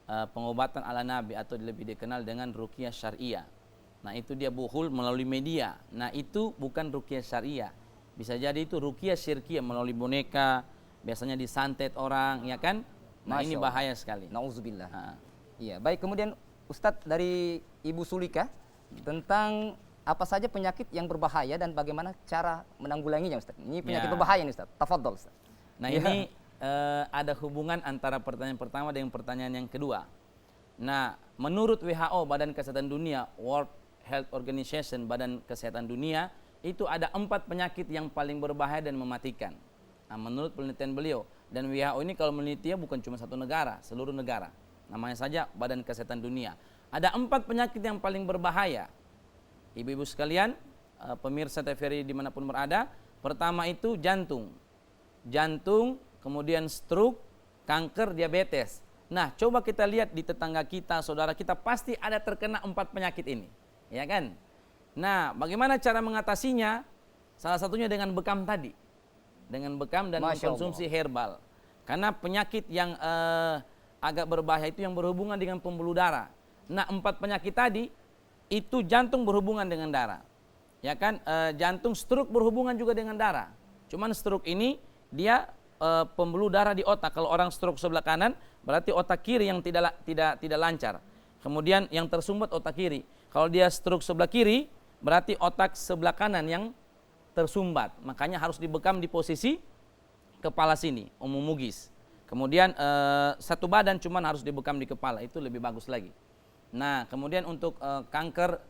pengobatan ala Nabi atau lebih dikenal dengan ruqyah syariah. Nah, itu dia bukhul melalui media. Nah, itu bukan ruqyah syariah. Bisa jadi itu ruqyah syirkiyah melalui boneka, biasanya disantet orang, ya kan? Nah, ini bahaya sekali. Nauzubillah. Iya, baik. Kemudian Ustadz dari Ibu Sulika tentang apa saja penyakit yang berbahaya dan bagaimana cara menanggulanginya Ustadz. Ini penyakit berbahaya nih Ustadz. Tafadhol Ustadz. Nah, ini ada hubungan antara pertanyaan pertama dengan pertanyaan yang kedua. Nah, menurut WHO, Badan Kesehatan Dunia, World Health Organization, Badan Kesehatan Dunia, itu ada 4 penyakit yang paling berbahaya dan mematikan. Nah, menurut penelitian beliau. Dan WHO ini kalau menelitinya bukan cuma satu negara, seluruh negara. Namanya saja Badan Kesehatan Dunia. Ada 4 penyakit yang paling berbahaya. Ibu-ibu sekalian, pemirsa TVRI dimanapun berada. Pertama itu jantung. Jantung, kemudian stroke, kanker, diabetes. Nah, coba kita lihat di tetangga kita, saudara kita pasti ada terkena 4 penyakit ini, ya kan? Nah, bagaimana cara mengatasinya? Salah satunya dengan bekam tadi, dengan bekam dan Masya mengkonsumsi herbal. Karena penyakit yang agak berbahaya itu yang berhubungan dengan pembuluh darah. Nah, 4 penyakit tadi itu jantung berhubungan dengan darah, ya kan? Jantung, stroke berhubungan juga dengan darah. Cuman stroke ini dia pembuluh darah di otak. Kalau orang stroke sebelah kanan, berarti otak kiri yang tidak lancar. Kemudian yang tersumbat otak kiri. Kalau dia stroke sebelah kiri, berarti otak sebelah kanan yang tersumbat. Makanya harus dibekam di posisi kepala sini, omomugis. Kemudian satu badan cuman harus dibekam di kepala, itu lebih bagus lagi. Nah, kemudian untuk kanker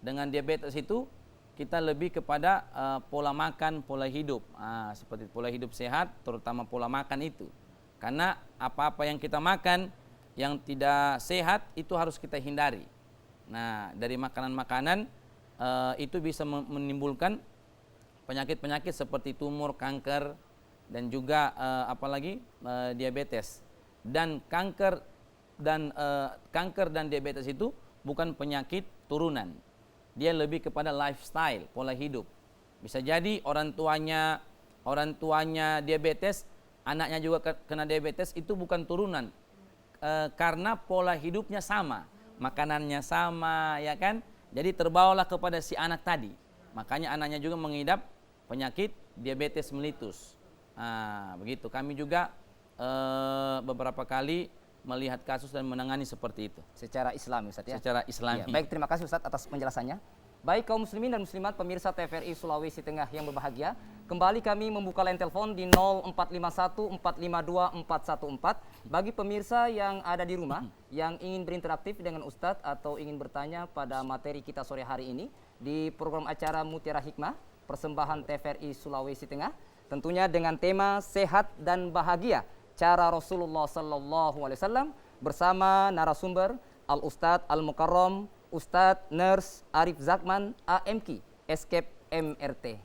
dengan diabetes itu kita lebih kepada pola makan, pola hidup. Seperti pola hidup sehat, terutama pola makan itu. Karena apa-apa yang kita makan yang tidak sehat itu harus kita hindari. Nah, dari makanan-makanan itu bisa menimbulkan penyakit-penyakit seperti tumor, kanker, dan juga apalagi diabetes. Dan kanker dan diabetes itu bukan penyakit turunan. Dia lebih kepada lifestyle, pola hidup. Bisa jadi orang tuanya diabetes, anaknya juga kena diabetes, itu bukan turunan. Karena pola hidupnya sama, makanannya sama, ya kan? Jadi terbawalah kepada si anak tadi. Makanya anaknya juga mengidap penyakit diabetes mellitus. Begitu. Kami juga beberapa kali melihat kasus dan menangani seperti itu. Secara Islami, Ustaz ya. Secara Islami. Ya, baik, terima kasih Ustaz atas penjelasannya. Baik kaum muslimin dan muslimat pemirsa TVRI Sulawesi Tengah yang berbahagia, kembali kami membuka line telepon di 0451 452 414 bagi pemirsa yang ada di rumah yang ingin berinteraktif dengan Ustadz atau ingin bertanya pada materi kita sore hari ini di program acara Mutiara Hikmah persembahan TVRI Sulawesi Tengah, tentunya dengan tema sehat dan bahagia cara Rasulullah Sallallahu Alaihi Wasallam bersama narasumber Al-Ustadz Al-Mukarram Ustadz Nurse Arif Zakman AMK Escape MRT.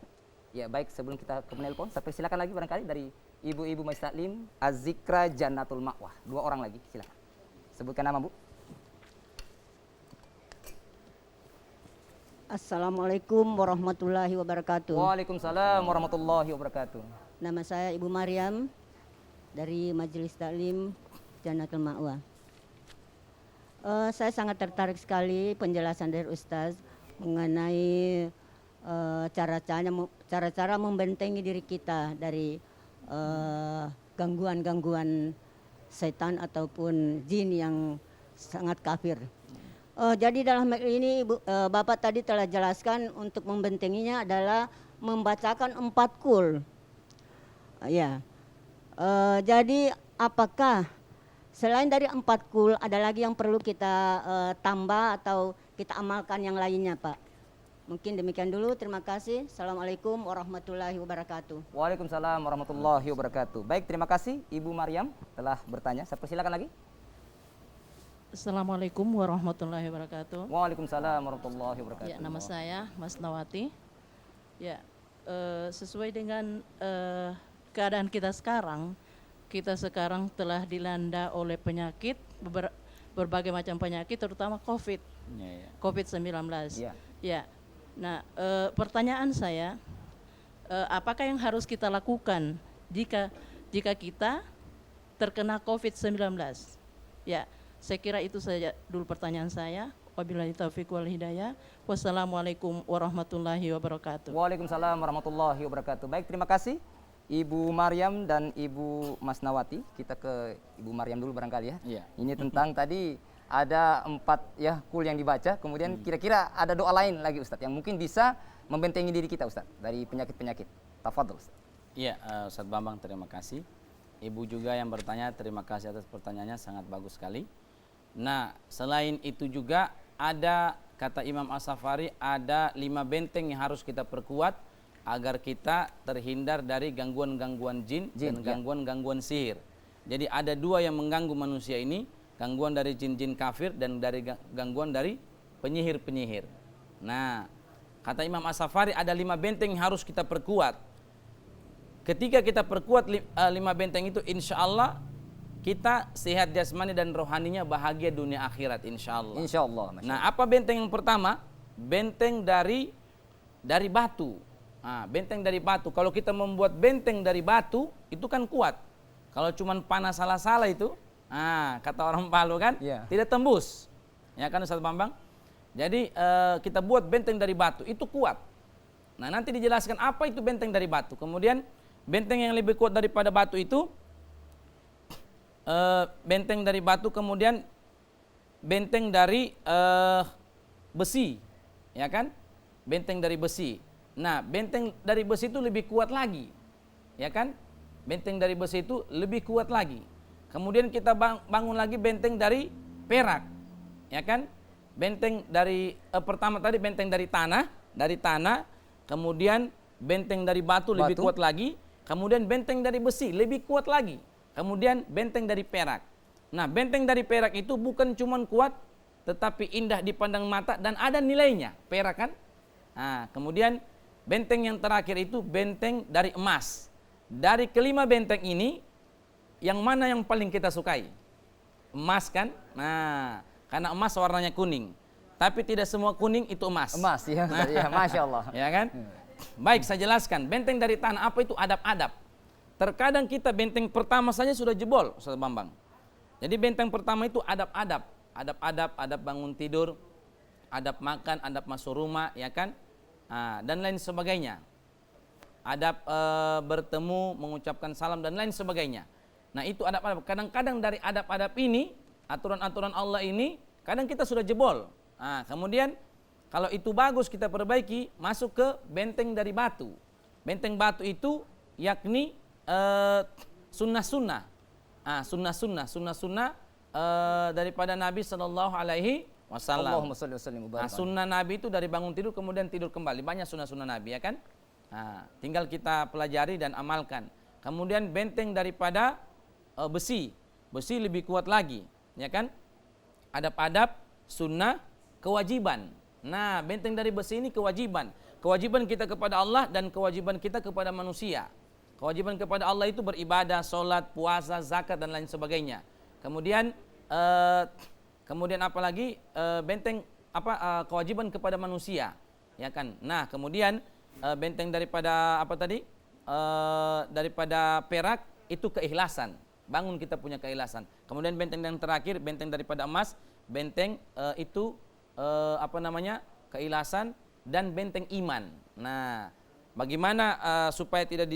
Ya baik, sebelum kita ke penelpon, saya persilakan lagi barangkali dari ibu-ibu Majelis Taklim Az-Zikra Jannatul Ma'wah. 2 orang lagi, silakan. Sebutkan nama, Bu. Assalamualaikum warahmatullahi wabarakatuh. Waalaikumsalam warahmatullahi wabarakatuh. Nama saya Ibu Maryam dari Majelis Taklim Jannatul Ma'wah. Saya sangat tertarik sekali penjelasan dari Ustaz mengenai cara-cara membentengi diri kita dari gangguan-gangguan setan ataupun jin yang sangat kafir. Jadi dalam hal ini Bapak tadi telah jelaskan untuk membentenginya adalah membacakan 4 kul. Jadi apakah selain dari 4 kul ada lagi yang perlu kita tambah atau kita amalkan yang lainnya, Pak? Mungkin demikian dulu. Terima kasih. Assalamualaikum warahmatullahi wabarakatuh. Waalaikumsalam warahmatullahi wabarakatuh. Baik, terima kasih Ibu Maryam telah bertanya. Saya persilakan lagi. Assalamualaikum warahmatullahi wabarakatuh. Waalaikumsalam warahmatullahi wabarakatuh. Ya, nama saya Mas Nawati. Ya, sesuai dengan keadaan kita sekarang telah dilanda oleh penyakit, berbagai macam penyakit, terutama COVID-19. Ya. Nah, pertanyaan saya, apakah yang harus kita lakukan jika kita terkena COVID-19? Ya, saya kira itu saja dulu pertanyaan saya. Wabillahi taufiq wal hidayah. Wassalamualaikum warahmatullahi wabarakatuh. Waalaikumsalam warahmatullahi wabarakatuh. Baik, terima kasih Ibu Maryam dan Ibu Mas Nawati. Kita ke Ibu Maryam dulu barangkali ya. Iya. Ini tentang tadi ada 4 ya kul yang dibaca. Kemudian kira-kira ada doa lain lagi Ustadz yang mungkin bisa membentengi diri kita Ustadz dari penyakit-penyakit. Tafadhol Ustadz. Iya, Ustadz Bambang terima kasih. Ibu juga yang bertanya, terima kasih atas pertanyaannya, sangat bagus sekali. Nah, selain itu juga ada, kata Imam As-Safari, ada 5 benteng yang harus kita perkuat agar kita terhindar dari gangguan-gangguan jin dan gangguan-gangguan sihir. Jadi ada 2 yang mengganggu manusia ini. gangguan dari jin-jin kafir dan dari gangguan dari penyihir-penyihir. Nah, kata Imam As-Safari ada 5 benteng yang harus kita perkuat. Ketika kita perkuat 5 benteng itu, insya Allah kita sehat jasmani dan rohaninya, bahagia dunia akhirat, insya Allah. Insya Allah. Nah, apa benteng yang pertama? Benteng dari batu. Nah, benteng dari batu. Kalau kita membuat benteng dari batu, itu kan kuat. Kalau cuman panas salah-salah itu, kata orang Palu kan, tidak tembus. Ya kan Ustaz Bambang? Jadi kita buat benteng dari batu, itu kuat. Nah, nanti dijelaskan apa itu benteng dari batu. Kemudian benteng yang lebih kuat daripada batu itu, benteng dari batu, kemudian benteng dari besi, ya kan? Benteng dari besi. Nah, benteng dari besi itu lebih kuat lagi, ya kan? Benteng dari besi itu lebih kuat lagi. Kemudian kita bangun lagi benteng dari perak, ya kan? Benteng dari pertama tadi benteng dari tanah, kemudian benteng dari batu lebih kuat lagi, kemudian benteng dari besi lebih kuat lagi. Kemudian benteng dari perak. Nah, benteng dari perak itu bukan cuma kuat, tetapi indah dipandang mata dan ada nilainya. Perak kan? Nah, kemudian benteng yang terakhir itu benteng dari emas. Dari kelima benteng ini, yang mana yang paling kita sukai? Emas kan? Nah, karena emas warnanya kuning. Tapi tidak semua kuning itu emas. Emas, ya, ya, Masya Allah. Ya kan? Baik, saya jelaskan. Benteng dari tanah apa itu? Adab-adab. Terkadang kita benteng pertama saja sudah jebol, Ustaz Bambang. Jadi benteng pertama itu adab-adab. Adab-adab, adab bangun tidur, adab makan, adab masuk rumah, ya kan? Dan lain sebagainya. Adab bertemu, mengucapkan salam, dan lain sebagainya. Nah, itu adab-adab. Kadang-kadang dari adab-adab ini, aturan-aturan Allah ini, kadang kita sudah jebol. Kemudian, kalau itu bagus kita perbaiki, masuk ke benteng dari batu. Benteng batu itu yakni sunnah-sunnah, sunnah-sunnah daripada Nabi Sallallahu Alaihi Wasallam. Allahumma sholli wa sallim wa barik. Sunnah Nabi itu dari bangun tidur kemudian tidur kembali. Banyak sunnah-sunnah Nabi, ya kan? Tinggal kita pelajari dan amalkan. Kemudian benteng daripada besi lebih kuat lagi, ya kan? Adab-adab, sunnah, kewajiban. Nah, benteng dari besi ini kewajiban kita kepada Allah dan kewajiban kita kepada manusia. Kewajiban kepada Allah itu beribadah, sholat, puasa, zakat, dan lain sebagainya. Kemudian apa lagi? Benteng kewajiban kepada manusia, ya kan? Nah, kemudian benteng daripada apa tadi? Daripada perak itu keikhlasan. Bangun kita punya keikhlasan. Kemudian benteng yang terakhir, benteng daripada emas, benteng itu keikhlasan dan benteng iman. Nah, bagaimana supaya tidak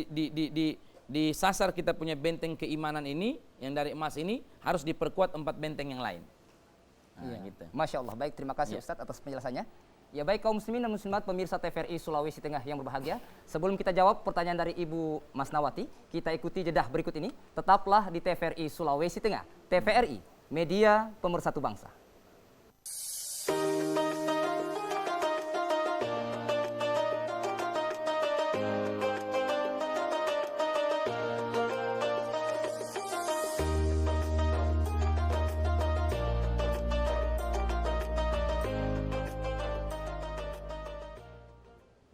disasar kita punya benteng keimanan ini, yang dari emas ini, harus diperkuat 4 benteng yang lain. Gitu. Masya Allah. Baik, terima kasih Ustadz atas penjelasannya. Ya baik kaum muslimin dan muslimat pemirsa TVRI Sulawesi Tengah yang berbahagia. Sebelum kita jawab pertanyaan dari Ibu Masnawati, kita ikuti jedah berikut ini. Tetaplah di TVRI Sulawesi Tengah. TVRI, media pemersatu bangsa.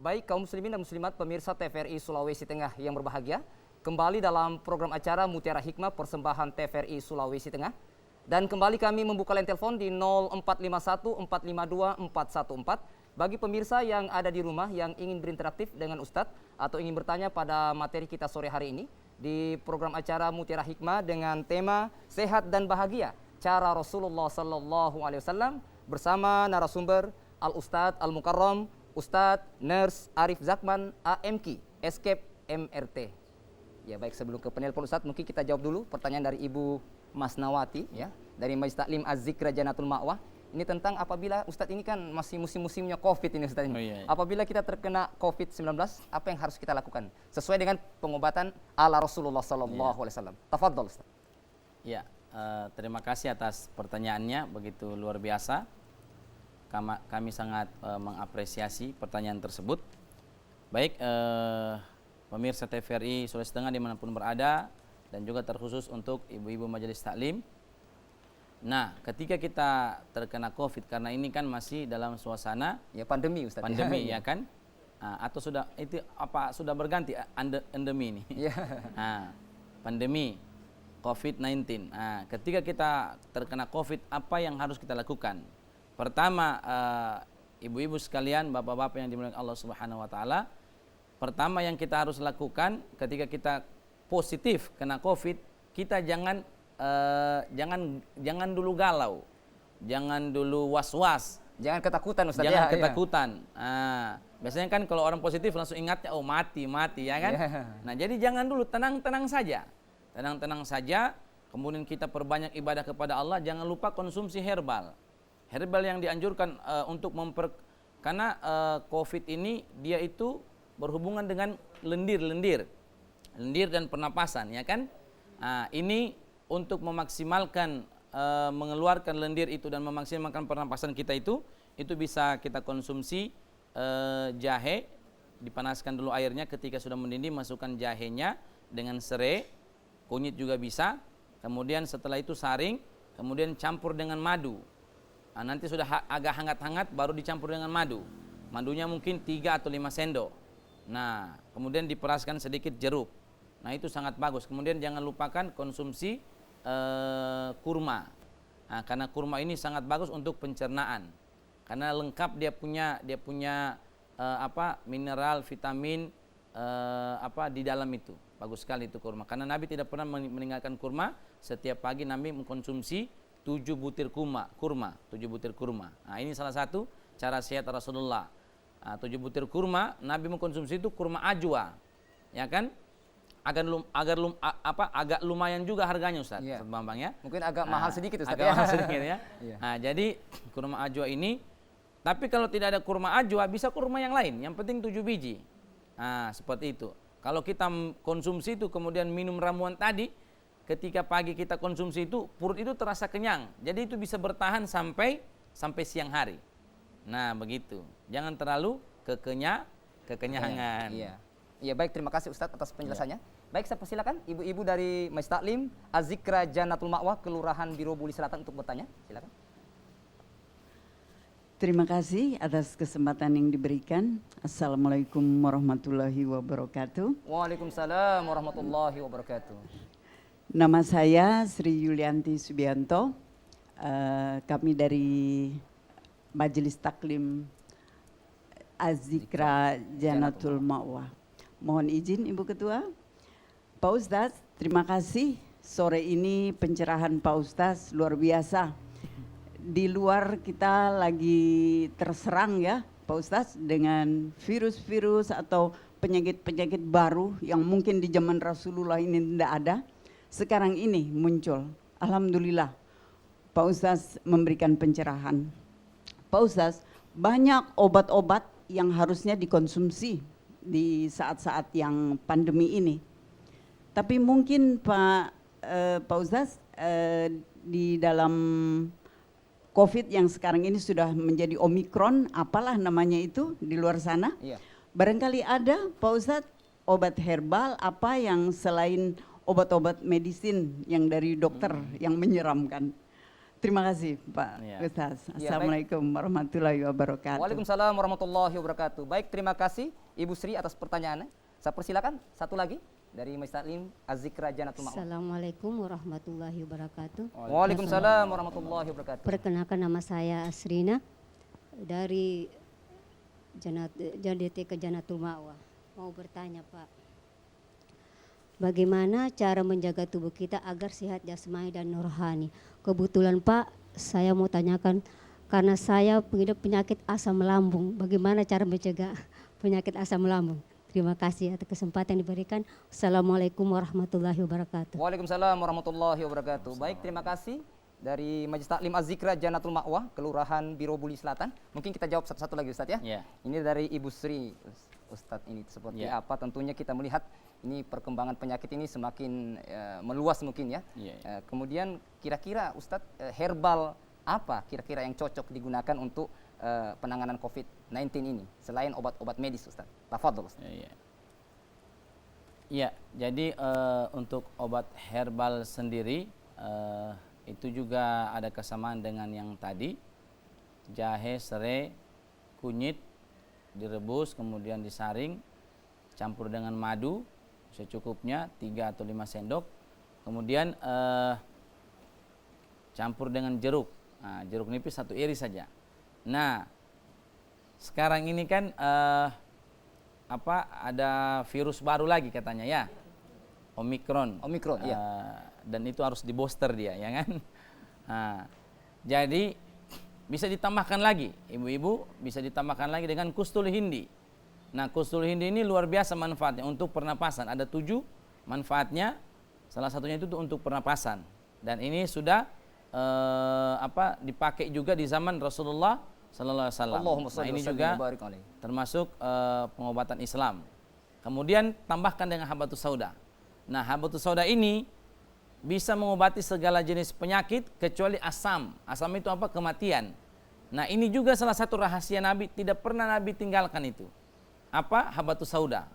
Baik kaum muslimin dan muslimat pemirsa TVRI Sulawesi Tengah yang berbahagia, kembali dalam program acara Mutiara Hikmah persembahan TVRI Sulawesi Tengah. Dan kembali kami membuka line telepon di 0451 452 414 bagi pemirsa yang ada di rumah yang ingin berinteraktif dengan Ustadz atau ingin bertanya pada materi kita sore hari ini di program acara Mutiara Hikmah dengan tema Sehat dan Bahagia, Cara Rasulullah Sallallahu Alaihi Wasallam bersama narasumber Al-Ustadz Al-Mukarram Ustadz Nurse Arif Zakman AMK Escape MRT. Ya baik, sebelum ke penelpon Ustadz, mungkin kita jawab dulu pertanyaan dari Ibu Masnawati ya, dari Majelis Taklim Az-Zikra Janatul Ma'wah. Ini tentang apabila Ustadz ini kan masih musim-musimnya Covid ini Ustadz ini. Iya. Apabila kita terkena Covid-19, apa yang harus kita lakukan sesuai dengan pengobatan ala Rasulullah Sallallahu Alaihi Wasallam? Tafadhol Ustadz. Ya, terima kasih atas pertanyaannya, begitu luar biasa. Kami sangat mengapresiasi pertanyaan tersebut. Baik, pemirsa TVRI Sulawesi Tengah dimanapun berada, dan juga terkhusus untuk ibu-ibu majelis taklim. Nah, ketika kita terkena COVID, karena ini kan masih dalam suasana Ya pandemi Ustaz. pandemi ya kan. Atau sudah itu apa sudah berganti endemi ini. Ya. Pandemi COVID-19. Ketika kita terkena COVID, apa yang harus kita lakukan? Pertama, ibu-ibu sekalian, bapak-bapak yang dimuliakan Allah Subhanahu wa taala, pertama yang kita harus lakukan ketika kita positif kena COVID, kita jangan dulu galau. Jangan dulu was-was. Jangan ketakutan Ustaz. Jangan ya, ketakutan. Biasanya kan kalau orang positif langsung ingatnya mati ya kan. Ya. Nah, jadi jangan dulu, tenang saja. Tenang saja. Kemudian kita perbanyak ibadah kepada Allah. Jangan lupa konsumsi herbal. Herbal yang dianjurkan karena COVID ini dia itu berhubungan dengan lendir dan pernapasan ya kan. Ini untuk memaksimalkan mengeluarkan lendir itu dan memaksimalkan pernapasan kita itu bisa kita konsumsi jahe, dipanaskan dulu airnya, ketika sudah mendidih masukkan jahenya dengan serai, kunyit juga bisa, kemudian setelah itu saring, kemudian campur dengan madu. Nanti sudah agak hangat-hangat baru dicampur dengan madu. Madunya mungkin 3 atau 5 sendok. Nah, kemudian diperaskan sedikit jeruk. Nah, itu sangat bagus. Kemudian jangan lupakan konsumsi kurma. Karena kurma ini sangat bagus untuk pencernaan. Karena lengkap dia punya mineral, vitamin di dalam itu. Bagus sekali itu kurma. Karena Nabi tidak pernah meninggalkan kurma. Setiap pagi Nabi mengkonsumsi 7 butir kurma. 7 butir kurma. Ini salah satu cara sehat Rasulullah. 7 butir kurma, Nabi mengkonsumsi itu kurma ajwa. Ya kan? Agak lumayan juga harganya Ustaz, Ya. Bambang ya. Mungkin agak mahal sedikit Ustaz. Agak mahal sedikit ya. Ya. Jadi kurma ajwa ini, tapi kalau tidak ada kurma ajwa bisa kurma yang lain, yang penting 7 biji. Seperti itu. Kalau kita konsumsi itu kemudian minum ramuan tadi, ketika pagi kita konsumsi itu perut itu terasa kenyang. Jadi itu bisa bertahan sampai siang hari. Nah, begitu. Jangan terlalu kekenyangan. Iya. Iya, baik, terima kasih Ustadz atas penjelasannya. Baik, saya persilakan ibu-ibu dari Majelis Taklim Az-Zikra Jannatul Ma'wa Kelurahan Birobuli Selatan untuk bertanya. Silakan. Terima kasih atas kesempatan yang diberikan. Assalamualaikum warahmatullahi wabarakatuh. Waalaikumsalam warahmatullahi wabarakatuh. Nama saya Sri Yulianti Subianto. Kami dari Majelis Taklim Az-Zikra Jannatul Ma'wa. Mohon izin Ibu Ketua. Pak Ustadz, terima kasih. Sore ini pencerahan Pak Ustadz luar biasa. Di luar kita lagi terserang ya Pak Ustadz dengan virus-virus atau penyakit-penyakit baru yang mungkin di zaman Rasulullah ini tidak ada. Sekarang ini muncul. Alhamdulillah Pak Ustadz memberikan pencerahan. Pak Ustadz, banyak obat-obat yang harusnya dikonsumsi di saat-saat yang pandemi ini. Tapi mungkin Pak Ustadz, di dalam COVID yang sekarang ini sudah menjadi Omikron, apalah namanya itu di luar sana. Iya. Barangkali ada Pak Ustadz obat herbal apa yang selain obat-obat medisin yang dari dokter yang menyeramkan. Terima kasih Pak Ustadz. Assalamualaikum warahmatullahi wabarakatuh. Waalaikumsalam warahmatullahi wabarakatuh. Baik, terima kasih Ibu Sri atas pertanyaannya. Saya persilakan satu lagi dari Majelis Taklim Az-Zikra Jannatul Ma'wa. Assalamualaikum warahmatullahi wabarakatuh. Waalaikumsalam warahmatullahi wabarakatuh. Perkenalkan, nama saya Asrina dari JDT Jannatul Ma'wa. Mau bertanya Pak, bagaimana cara menjaga tubuh kita agar sehat jasmani dan rohani? Kebetulan Pak, saya mau tanyakan, karena saya pengidap penyakit asam lambung, bagaimana cara mencegah penyakit asam lambung? Terima kasih atas kesempatan yang diberikan. Assalamualaikum warahmatullahi wabarakatuh. Waalaikumsalam warahmatullahi wabarakatuh. Baik, terima kasih dari Majelis Taklim Az-Zikra Jannatul Ma'wa Kelurahan Birobuli Selatan. Mungkin kita jawab satu-satu lagi Ustadz ya. Yeah. Ini dari Ibu Sri. Ustadz, ini seperti apa? Tentunya kita melihat ini perkembangan penyakit ini semakin meluas mungkin ya. Kemudian kira-kira Ustadz, herbal apa kira-kira yang cocok digunakan untuk penanganan COVID-19 ini selain obat-obat medis Ustadz? Tafadhol Ustadz. Iya, jadi untuk obat herbal sendiri Itu juga ada kesamaan dengan yang tadi. Jahe, serai, kunyit direbus kemudian disaring, campur dengan madu secukupnya 3 atau 5 sendok. Kemudian campur dengan jeruk. Nah, jeruk nipis 1 iris saja. Nah, sekarang ini kan ada virus baru lagi katanya ya. Omikron. Omikron, iya. Dan itu harus di booster dia, ya kan? Nah, jadi bisa ditambahkan lagi, ibu-ibu bisa ditambahkan lagi dengan kustul hindi. Nah, kustul hindi ini luar biasa manfaatnya untuk pernapasan. Ada 7 manfaatnya. Salah satunya itu untuk pernapasan. Dan ini sudah dipakai juga di zaman Rasulullah Sallallahu Alaihi Wasallam. Nah, ini juga termasuk pengobatan Islam. Kemudian tambahkan dengan habatus sauda. Nah, habatus sauda ini bisa mengobati segala jenis penyakit kecuali asam. Asam itu apa? Kematian. Nah, ini juga salah satu rahasia Nabi, tidak pernah Nabi tinggalkan itu. Apa? Habatus sauda.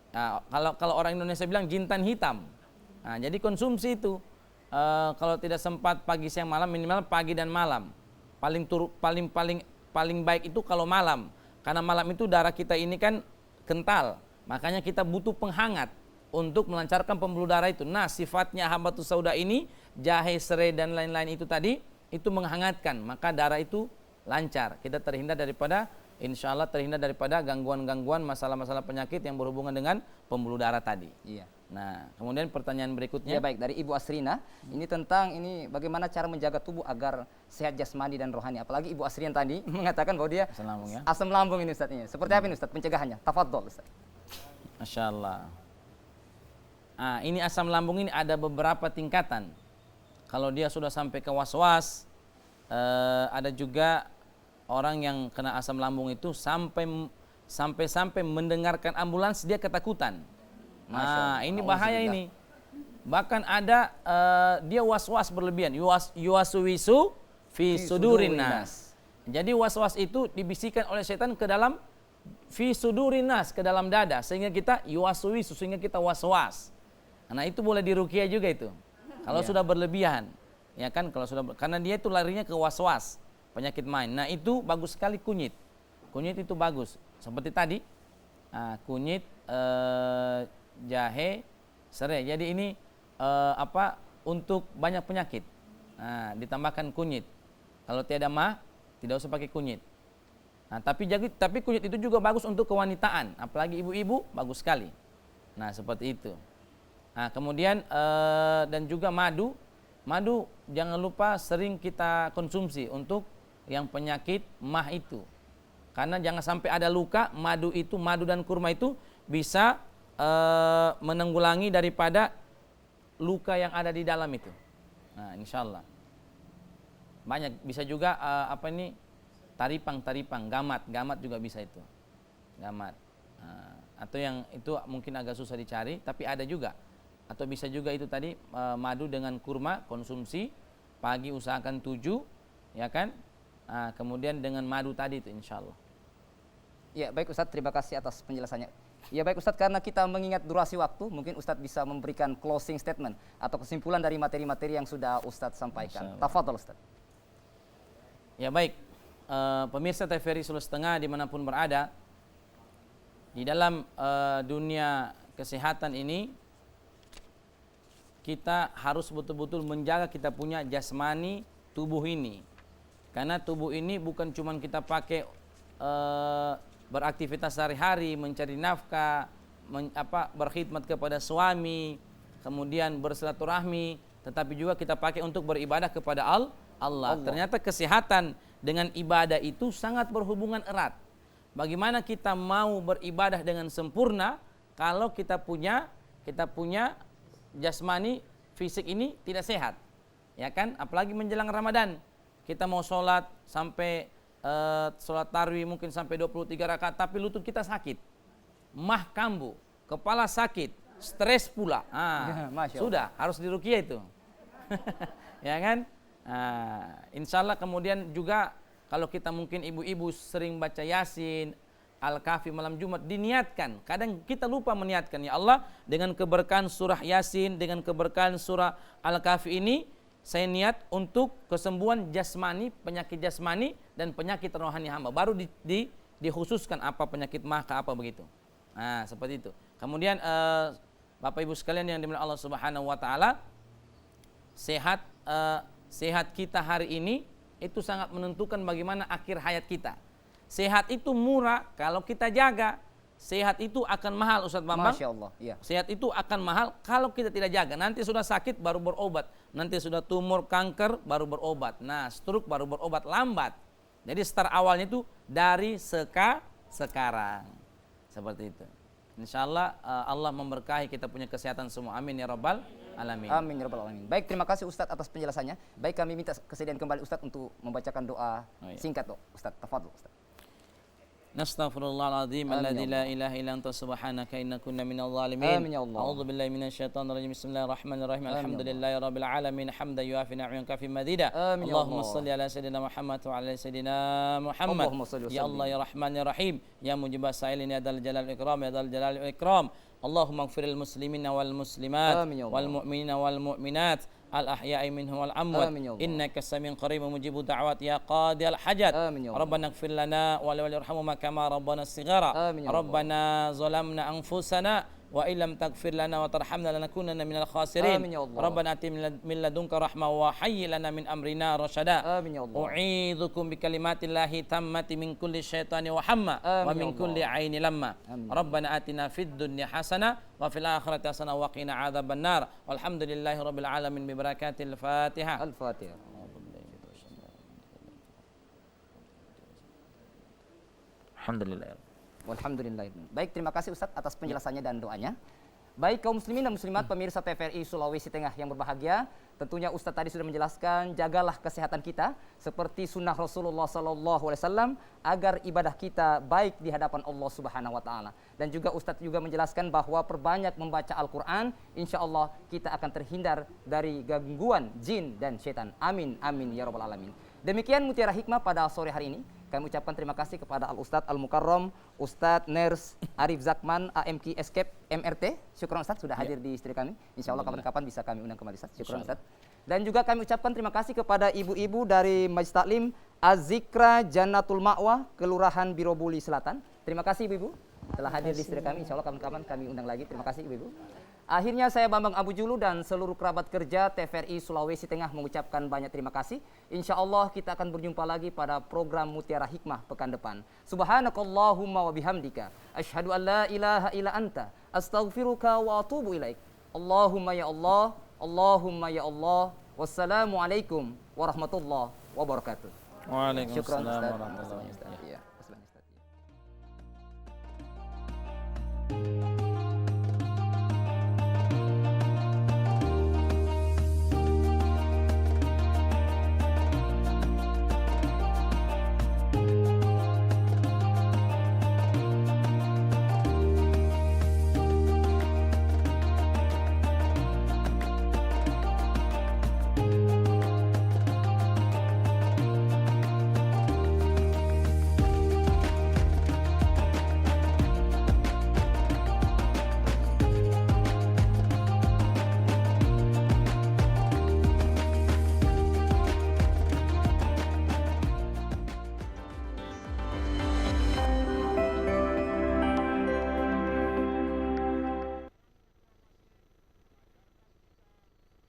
Nah, kalau orang Indonesia bilang jintan hitam. Nah, jadi konsumsi itu kalau tidak sempat pagi siang malam, minimal pagi dan malam. Paling baik itu kalau malam. Karena malam itu darah kita ini kan kental. Makanya kita butuh penghangat untuk melancarkan pembuluh darah itu. Nah, sifatnya habatus sauda ini, jahe, serai dan lain-lain itu tadi, itu menghangatkan, maka darah itu lancar. Kita terhindar daripada, insya Allah terhindar daripada gangguan-gangguan, masalah-masalah penyakit yang berhubungan dengan pembuluh darah tadi. Iya. Nah, kemudian pertanyaan berikutnya. Ya baik, dari Ibu Asrina, ini tentang bagaimana cara menjaga tubuh agar sehat jasmani dan rohani. Apalagi Ibu Asrina tadi mengatakan bahwa dia Asam lambung ya. asam lambung ini Ustaz ini. Seperti apa ini Ustaz pencegahannya? Tafadhol Ustaz. Masya Allah. Ini asam lambung ini ada beberapa tingkatan. Kalau dia sudah sampai ke was-was, ada juga orang yang kena asam lambung itu sampai mendengarkan ambulans dia ketakutan. Nah, ini bahaya ini. Bahkan ada dia was-was berlebihan. Yuwaswisu fi sudurin nas. Jadi was-was itu dibisikkan oleh setan ke dalam fi sudurin nas, ke dalam dada, sehingga kita yuwaswisu, sehingga kita was-was. Nah, itu boleh diruqyah juga itu. Kalau sudah berlebihan. Ya kan, kalau sudah karena dia itu larinya ke was-was, penyakit main. Nah, itu bagus sekali kunyit. Kunyit itu bagus. Seperti tadi, kunyit, jahe, serai. Jadi ini untuk banyak penyakit. Nah, ditambahkan kunyit. Kalau tiada tidak usah pakai kunyit. Nah, tapi kunyit itu juga bagus untuk kewanitaan, apalagi ibu-ibu, bagus sekali. Nah, seperti itu. Nah, kemudian dan juga madu. Madu jangan lupa sering kita konsumsi untuk yang penyakit mah itu. Karena jangan sampai ada luka, madu dan kurma itu bisa menanggulangi daripada luka yang ada di dalam itu. Nah, insya Allah. Banyak, bisa juga taripang, gamat juga bisa itu. Gamat. Atau yang itu mungkin agak susah dicari, tapi ada juga. Atau bisa juga itu tadi madu dengan kurma, konsumsi pagi usahakan 7, ya kan? Kemudian dengan madu tadi itu insya Allah. Ya baik Ustadz, terima kasih atas penjelasannya. Ya baik Ustadz, karena kita mengingat durasi waktu, mungkin Ustadz bisa memberikan closing statement atau kesimpulan dari materi-materi yang sudah Ustadz sampaikan. Tafadhol Ustadz. Ya baik, pemirsa TVRI Sulawesi Tengah dimanapun berada, di dalam dunia kesehatan ini kita harus betul-betul menjaga kita punya jasmani tubuh ini. Karena tubuh ini bukan cuma kita pakai beraktivitas sehari-hari, mencari nafkah, berkhidmat kepada suami, kemudian bersilaturahmi, tetapi juga kita pakai untuk beribadah kepada Allah. Ternyata kesehatan dengan ibadah itu sangat berhubungan erat. Bagaimana kita mau beribadah dengan sempurna kalau kita punya jasmani fisik ini tidak sehat, ya kan? Apalagi menjelang Ramadan, kita mau sholat sampai sholat tarawih mungkin sampai 23 rakaat, tapi lutut kita sakit, mah kambuh, kepala sakit, stres pula. Sudah harus diruqyah itu, ya kan? Insya Allah. Kemudian juga kalau kita mungkin ibu-ibu sering baca Yasin, Al-Kahfi malam Jumat, diniatkan. Kadang kita lupa meniatkan, ya Allah, dengan keberkahan surah Yasin, dengan keberkahan surah Al-Kahfi ini saya niat untuk kesembuhan jasmani, penyakit jasmani dan penyakit rohani hamba. Baru dikhususkan apa penyakit maka apa begitu. Nah, seperti itu. Kemudian Bapak Ibu sekalian yang dimuliakan Allah Subhanahu wa taala, sehat kita hari ini itu sangat menentukan bagaimana akhir hayat kita. Sehat itu murah kalau kita jaga. Sehat itu akan mahal, Ustadz Bambang. Masya Allah. Iya. Sehat itu akan mahal kalau kita tidak jaga. Nanti sudah sakit baru berobat. Nanti sudah tumor, kanker baru berobat. Nah, stroke baru berobat, lambat. Jadi start awalnya itu dari sekarang. Seperti itu. Insya Allah Allah memberkahi kita punya kesehatan semua. Amin ya Rabbal Alamin. Amin ya Rabbal Alamin. Baik, terima kasih Ustadz atas penjelasannya. Baik, kami minta kesediaan kembali Ustadz untuk membacakan doa singkat Ustadz. Tafadhol Ustadz. Nastaghfirullahaladzim alladzi la ilaha illa anta subhanaka inna kunna minadh dhalimin. Amin ya Allah. A'udzu billahi minasyaitonir rajim. Bismillahirrahmanirrahim. Alhamdulillahi rabbil alamin. Hamdan yuafi ni'man kafi madida. Amin ya Allahumma Allah. shalli ala sayyidina Muhammad wa ala sayyidina Muhammad. Allahumma shalli wa Ya Allah ya Rahman ya Rahim. Ya mujibas sa'ilin ya dal jalal wal ikram ya dal jalal wal ikram. Allahumma ighfiril muslimina wal muslimat Amin ya Allah. wal mu'minina wal mu'minat al ahya'i minhum wal amwat. Amin ya Allah. Innaka samiun qaribun mujibud da'wat ya qadiyal hajat. Amin ya Allah. Rabbana ighfir lana wa li warhamhuma kama rabbana shighara. Amin ya Allah. Rabbana zalamna anfusana wa illam taghfir lana wa tarhamna lanakunanna minal khasirin. Amin ya Allah. Rabbana ati min ladunka rahmah wa hayyi lana min amrina rasyada. Amin ya Allah. U'idzukum bi kalimatillahi tammati min kulli syaitani wa hamma wa Amin ya min Allah. kulli aini lamma. Amin. Rabbana atina fid dunya hasanah wa fil akhirati hasanah wa qina adzabannar. Walhamdulillahi rabbil alamin bi barakatil Fatihah. Al-Fatihah. Alhamdulillah. Alhamdulillah. Baik, terima kasih Ustadz atas penjelasannya dan doanya. Baik kaum muslimin dan muslimat pemirsa TVRI Sulawesi Tengah yang berbahagia, tentunya Ustadz tadi sudah menjelaskan jagalah kesehatan kita seperti sunnah Rasulullah SAW agar ibadah kita baik di hadapan Allah Subhanahu Wa Taala. Dan juga Ustadz juga menjelaskan bahwa perbanyak membaca Al-Quran, insya Allah kita akan terhindar dari gangguan jin dan setan. Amin, amin ya Rabbal Alamin. Demikian Mutiara Hikmah pada sore hari ini. Kami ucapkan terima kasih kepada Al-Ustadz Al-Mukarram, Ustadz Ners Arif Zakman, AMK Escape MRT. Syukron Ustadz sudah hadir di studio kami. Insya Allah kapan-kapan bisa kami undang kembali Ustadz. Syukron Ustadz. Dan juga kami ucapkan terima kasih kepada ibu-ibu dari Majelis Taklim Az-Zikra Jannatul Ma'wa, Kelurahan Birobuli Selatan. Terima kasih ibu-ibu telah hadir di studio kami. Insya Allah kapan-kapan kami undang lagi. Terima kasih ibu-ibu. Akhirnya saya Bambang Abu Julu dan seluruh kerabat kerja TVRI Sulawesi Tengah mengucapkan banyak terima kasih. Insya Allah kita akan berjumpa lagi pada program Mutiara Hikmah pekan depan. Subhanakallahumma wa bihamdika. Asyhadu an la ilaha illa anta. Astaghfiruka wa atubu ilaik. Allahumma ya Allah. Allahumma ya Allah. Wassalamualaikum warahmatullahi wabarakatuh. Waalaikumsalam Syukran Ustaz. warahmatullahi wabarakatuh. Iya.